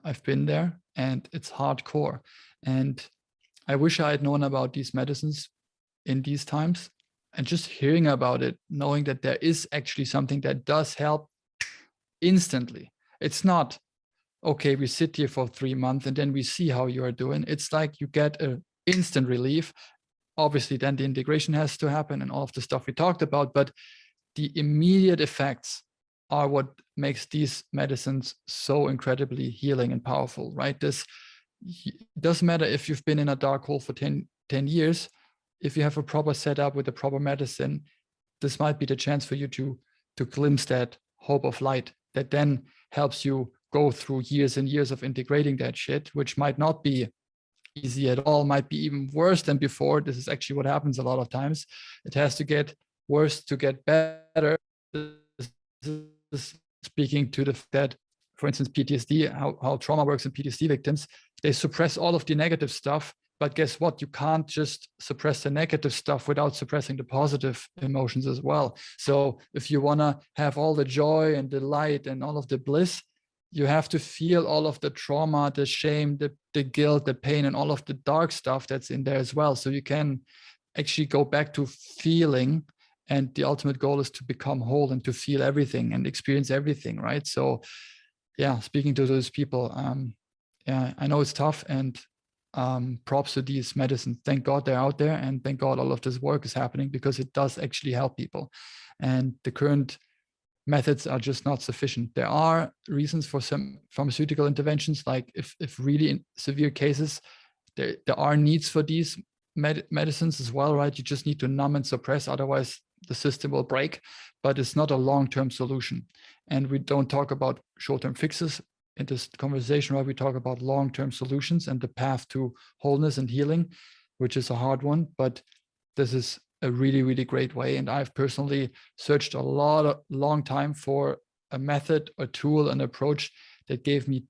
I've been there and it's hardcore. And I wish I had known about these medicines in these times, and just hearing about it, knowing that there is actually something that does help instantly. It's not, okay, we sit here for 3 months and then we see how you are doing. It's like you get an instant relief. Obviously, then the integration has to happen and all of the stuff we talked about, but the immediate effects are what makes these medicines so incredibly healing and powerful, right? This doesn't matter if you've been in a dark hole for 10 years. If you have a proper setup with a proper medicine, this might be the chance for you to glimpse that hope of light that then helps you go through years and years of integrating that shit, which might not be easy at all, might be even worse than before. This is actually what happens a lot of times. It has to get worse to get better. This is speaking to the fact that, for instance, PTSD, how trauma works in PTSD victims, they suppress all of the negative stuff. But guess what? You can't just suppress the negative stuff without suppressing the positive emotions as well. So if you want to have all the joy and the light and all of the bliss, you have to feel all of the trauma, the shame, the guilt, the pain, and all of the dark stuff that's in there as well. So you can actually go back to feeling. And the ultimate goal is to become whole and to feel everything and experience everything, right? So speaking to those people, I know it's tough, and props to these medicines. Thank God they're out there, and thank God all of this work is happening, because it does actually help people. And the current methods are just not sufficient. There are reasons for some pharmaceutical interventions, like if really in severe cases, there are needs for these medicines as well, right? You just need to numb and suppress, otherwise the system will break. But it's not a long-term solution. And we don't talk about short-term fixes in this conversation, right? We talk about long-term solutions and the path to wholeness and healing, which is a hard one, but this is a really, really great way. And I've personally searched a long time for a method, a tool, an approach that gave me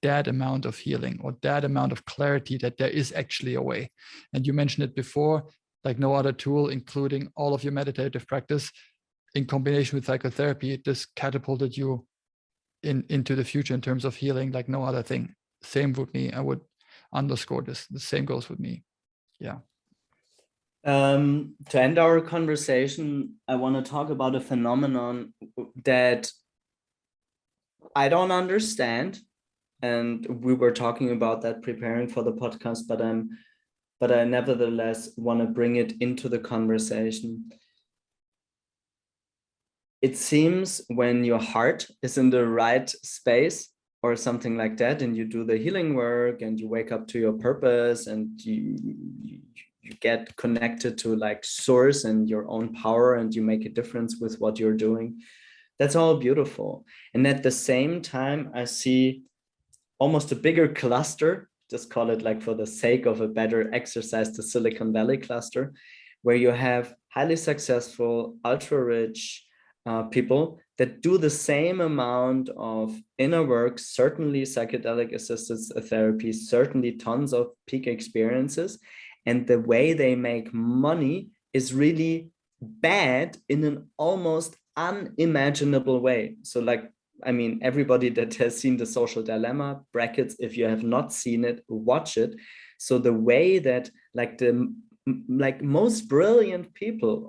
that amount of healing or that amount of clarity that there is actually a way. And you mentioned it before, like no other tool, including all of your meditative practice in combination with psychotherapy, this catapulted you into the future in terms of healing like no other thing. Same with me. I would underscore this. The same goes with me. Yeah. To end our conversation, I want to talk about a phenomenon that I don't understand. And we were talking about that preparing for the podcast, but I nevertheless want to bring it into the conversation. It seems when your heart is in the right space or something like that, and you do the healing work and you wake up to your purpose and you get connected to like source and your own power, and you make a difference with what you're doing, that's all beautiful. And at the same time, I see almost a bigger cluster, just call it, like for the sake of a better exercise, the Silicon Valley cluster, where you have highly successful, ultra rich people that do the same amount of inner work, certainly psychedelic assisted therapy, certainly tons of peak experiences. And the way they make money is really bad in an almost unimaginable way. So like, I mean, everybody that has seen The Social Dilemma, brackets, if you have not seen it, watch it. So the way that like the most brilliant people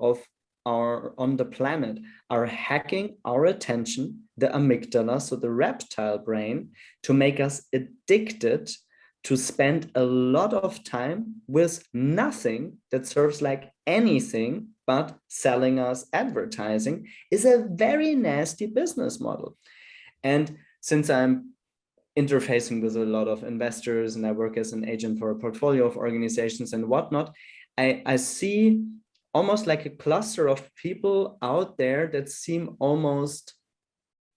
are on the planet are hacking our attention, the amygdala, so the reptile brain, to make us addicted to spend a lot of time with nothing that serves like anything but selling us advertising, is a very nasty business model. And since I'm interfacing with a lot of investors and I work as an agent for a portfolio of organizations and whatnot, I see almost like a cluster of people out there that seem almost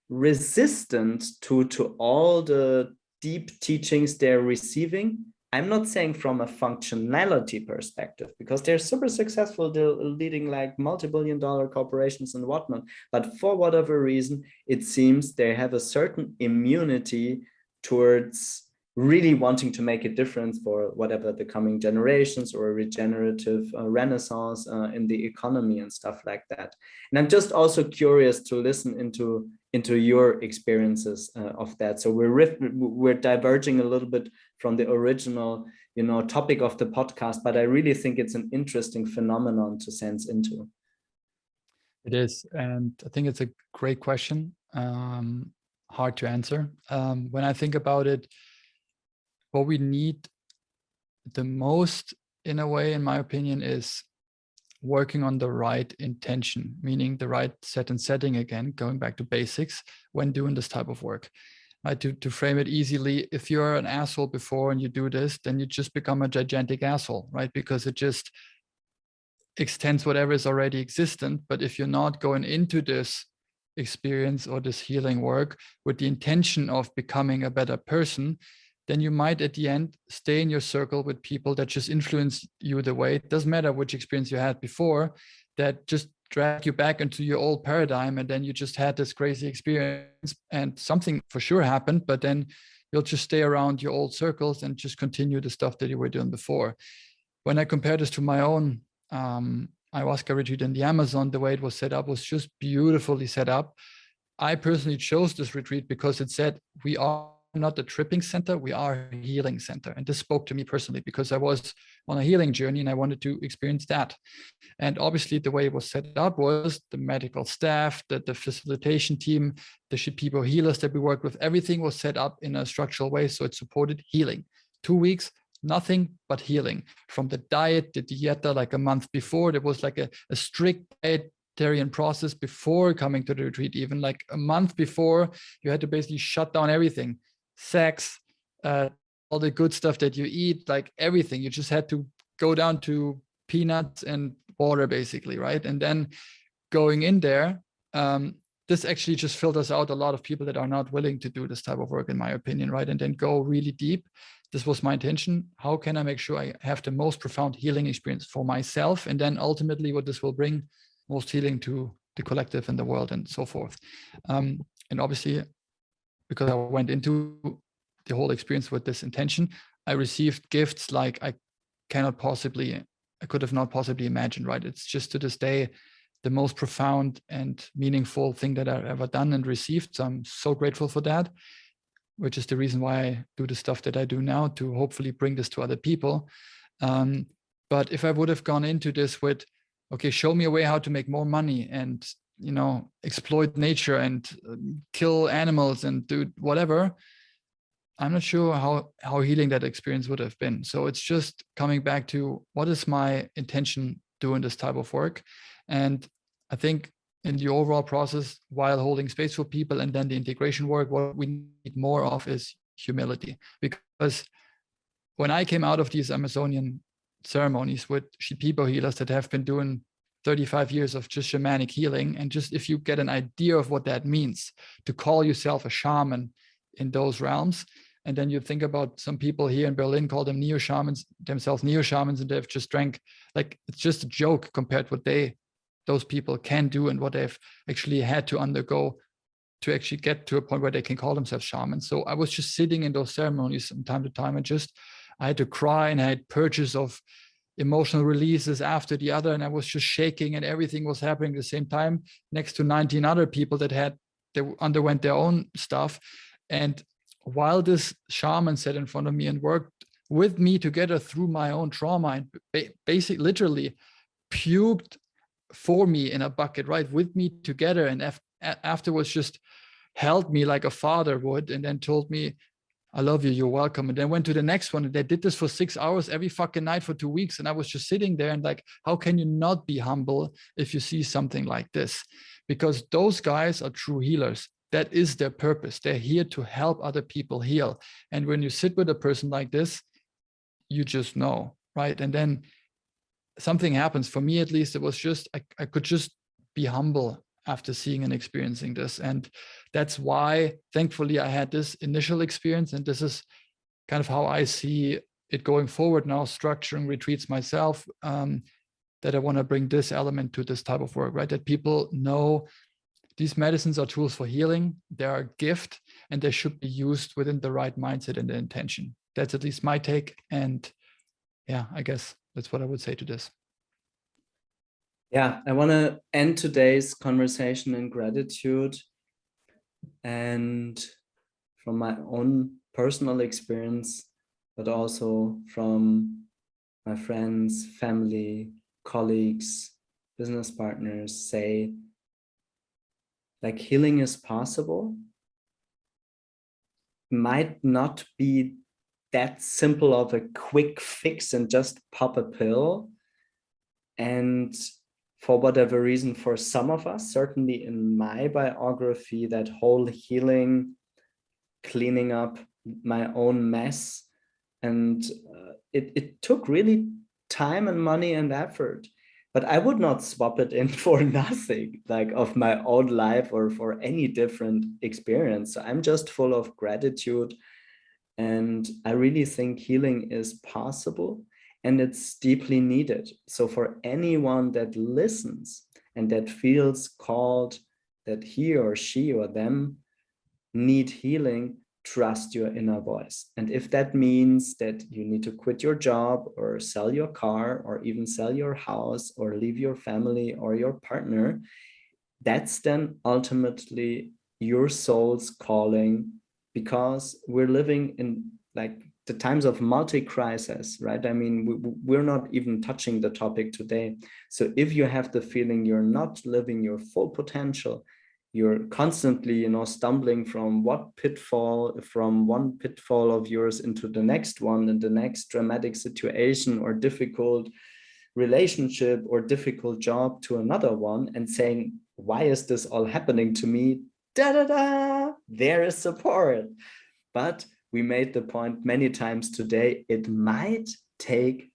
resistant to all the deep teachings they're receiving. I'm not saying from a functionality perspective, because they're super successful, they're leading like multi-billion-dollar corporations and whatnot. But for whatever reason, it seems they have a certain immunity towards really wanting to make a difference for whatever the coming generations, or a regenerative renaissance in the economy and stuff like that. And I'm just also curious to listen into your experiences of that. So we're diverging a little bit from the original, topic of the podcast, but I really think it's an interesting phenomenon to sense into. It is, and I think it's a great question. Hard to answer. When I think about it, what we need the most, in a way, in my opinion, is working on the right intention, meaning the right set and setting, again, going back to basics when doing this type of work. Right? To frame it easily, if you're an asshole before and you do this, then you just become a gigantic asshole, right? Because it just extends whatever is already existent. But if you're not going into this experience or this healing work with the intention of becoming a better person, then you might at the end stay in your circle with people that just influence you the way. It doesn't matter which experience you had before, that just drag you back into your old paradigm. And then you just had this crazy experience and something for sure happened, but then you'll just stay around your old circles and just continue the stuff that you were doing before. When I compare this to my own ayahuasca retreat in the Amazon, the way it was set up was just beautifully set up. I personally chose this retreat because it said, we are not a tripping center, we are a healing center. And this spoke to me personally because I was on a healing journey and I wanted to experience that. And obviously the way it was set up was the medical staff, the facilitation team, the Shipibo healers that we worked with, everything was set up in a structural way. So it supported healing. 2 weeks, nothing but healing. From the diet, the dieta, like a month before, there was like a strict dietarian process before coming to the retreat. Even like a month before, you had to basically shut down everything. Sex, all the good stuff that you eat, like everything. You just had to go down to peanuts and water, basically, right? And then going in there, this actually just filters out a lot of people that are not willing to do this type of work, in my opinion, right? And then go really deep. This was my intention. How can I make sure I have the most profound healing experience for myself? And then ultimately what this will bring, most healing to the collective and the world and so forth. And obviously, because I went into the whole experience with this intention, I received gifts like I could have not possibly imagined, right? It's just to this day, the most profound and meaningful thing that I've ever done and received. So I'm so grateful for that, which is the reason why I do the stuff that I do now, to hopefully bring this to other people. But if I would have gone into this with, okay, show me a way how to make more money and, exploit nature and kill animals and do whatever, I'm not sure how healing that experience would have been. So it's just coming back to, what is my intention doing this type of work? And I think in the overall process, while holding space for people and then the integration work, what we need more of is humility. Because when I came out of these Amazonian ceremonies with Shipibo healers that have been doing 35 years of just shamanic healing, and just if you get an idea of what that means to call yourself a shaman in those realms, and then you think about some people here in Berlin call them neo-shamans, themselves neo-shamans, and they've just drank, like, it's just a joke compared to what those people can do and what they've actually had to undergo to actually get to a point where they can call themselves shamans. So I was just sitting in those ceremonies from time to time, and I had to cry, and I had purges of emotional releases after the other, and I was just shaking, and everything was happening at the same time next to 19 other people that underwent their own stuff. And while this shaman sat in front of me and worked with me together through my own trauma, and basically literally puked for me in a bucket, right, with me together, and afterwards just held me like a father would, and then told me, I love you, you're welcome. And then went to the next one, and they did this for 6 hours every fucking night for 2 weeks. And I was just sitting there and like, how can you not be humble if you see something like this? Because those guys are true healers. That is their purpose. They're here to help other people heal. And when you sit with a person like this, you just know, right? And then something happens. For me, at least, it was just, I could just be humble after seeing and experiencing this. And that's why, thankfully, I had this initial experience. And this is kind of how I see it going forward now, structuring retreats myself, that I want to bring this element to this type of work, right? That people know these medicines are tools for healing. They're a gift, and they should be used within the right mindset and the intention. That's at least my take. And yeah, I guess that's what I would say to this. Yeah, I want to end today's conversation in gratitude. And from my own personal experience, but also from my friends, family, colleagues, business partners, say, like, healing is possible. Might not be that simple of a quick fix and just pop a pill. And for whatever reason, for some of us, certainly in my biography, that whole healing, cleaning up my own mess, and it took really time and money and effort. But I would not swap it in for nothing, like of my own life or for any different experience. So I'm just full of gratitude. And I really think healing is possible. And it's deeply needed. So for anyone that listens and that feels called that he or she or them need healing, trust your inner voice. And if that means that you need to quit your job or sell your car or even sell your house or leave your family or your partner, that's then ultimately your soul's calling, because we're living in like the times of multi-crisis, right? I mean, we're not even touching the topic today. So if you have the feeling you're not living your full potential, you're constantly, stumbling from one pitfall of yours into the next one, and the next dramatic situation or difficult relationship or difficult job to another one, and saying, why is this all happening to me? There is support. But we made the point many times today, it might take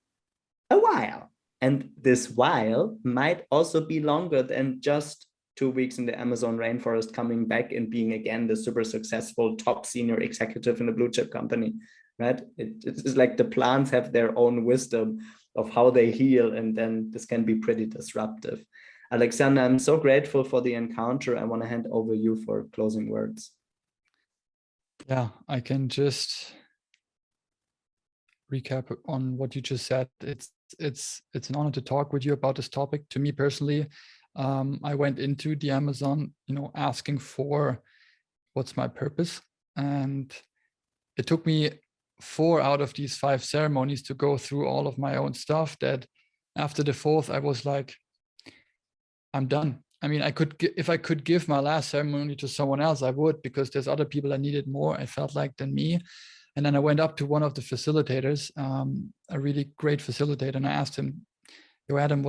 a while. And this while might also be longer than just 2 weeks in the Amazon rainforest, coming back and being again the super successful top senior executive in a blue chip company, right? It's like the plants have their own wisdom of how they heal, and then this can be pretty disruptive. Alexander, I'm so grateful for the encounter. I want to hand over you for closing words. Yeah, I can just recap on what you just said. It's an honor to talk with you about this topic. To me personally, I went into the Amazon, asking for what's my purpose, and it took me 4 out of these 5 ceremonies to go through all of my own stuff. That after the 4th, I was like, I'm done. I mean, if I could give my last ceremony to someone else, I would, because there's other people that needed more, I felt like, than me. And then I went up to one of the facilitators, a really great facilitator, and I asked him, yo, Adam,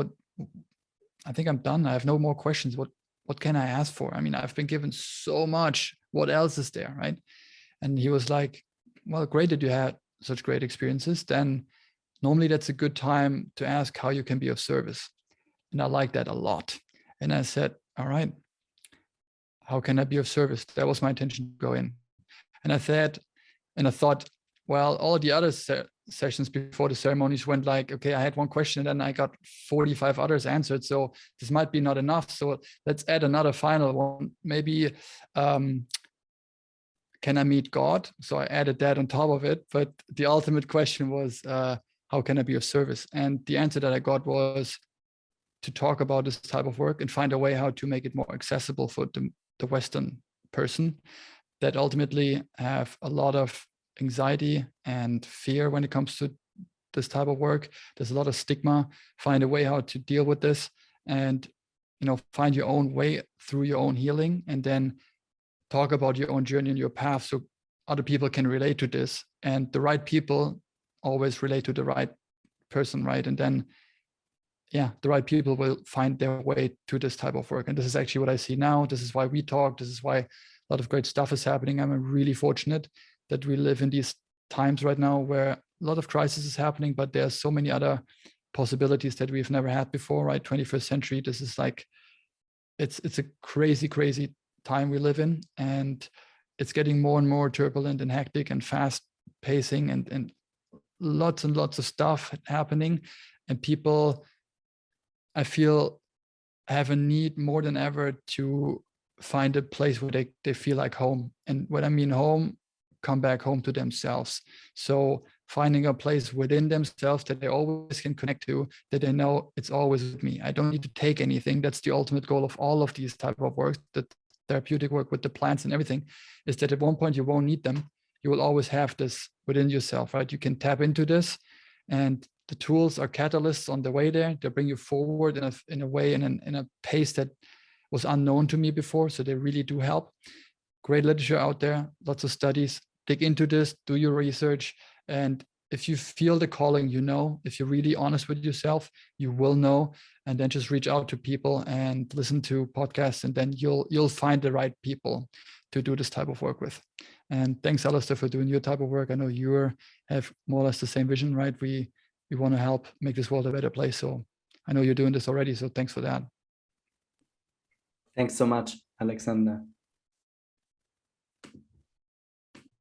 I think I'm done. I have no more questions. What can I ask for? I mean, I've been given so much. What else is there, right? And he was like, well, great that you had such great experiences. Then normally that's a good time to ask how you can be of service. And I like that a lot. And I said, all right, how can I be of service? That was my intention to go in. And I thought, well, all the other sessions before the ceremonies went like, okay, I had one question and then I got 45 others answered. So this might be not enough. So let's add another final one. Maybe, can I meet God? So I added that on top of it. But the ultimate question was, how can I be of service? And the answer that I got was to talk about this type of work and find a way how to make it more accessible for the Western person that ultimately have a lot of anxiety and fear when it comes to this type of work. There's a lot of stigma. Find a way how to deal with this and find your own way through your own healing, and then talk about your own journey and your path so other people can relate to this. And the right people always relate to the right person, right? And then the right people will find their way to this type of work. And this is actually what I see now. This is why we talk. This is why a lot of great stuff is happening. I'm really fortunate that we live in these times right now where a lot of crisis is happening, but there's so many other possibilities that we've never had before, right? 21st century, this is like, it's a crazy, crazy time we live in, and it's getting more and more turbulent and hectic and fast pacing and lots and lots of stuff happening. And people, I feel, have a need more than ever to find a place where they feel like home. And when I mean home, come back home to themselves. So finding a place within themselves that they always can connect to, that they know it's always with me. I don't need to take anything. That's the ultimate goal of all of these type of work, that therapeutic work with the plants and everything, is that at one point you won't need them. You will always have this within yourself, right? You can tap into this, and the tools are catalysts on the way there. They bring you forward in a way, in a pace that was unknown to me before. So they really do help. Great literature out there, lots of studies. Dig into this, do your research. And if you feel the calling, if you're really honest with yourself, you will know. And then just reach out to people and listen to podcasts, and then you'll find the right people to do this type of work with. And thanks, Alistair, for doing your type of work. I know you have more or less the same vision, right? We want to help make this world a better place. So I know you're doing this already. So thanks for that. Thanks so much, Alexander.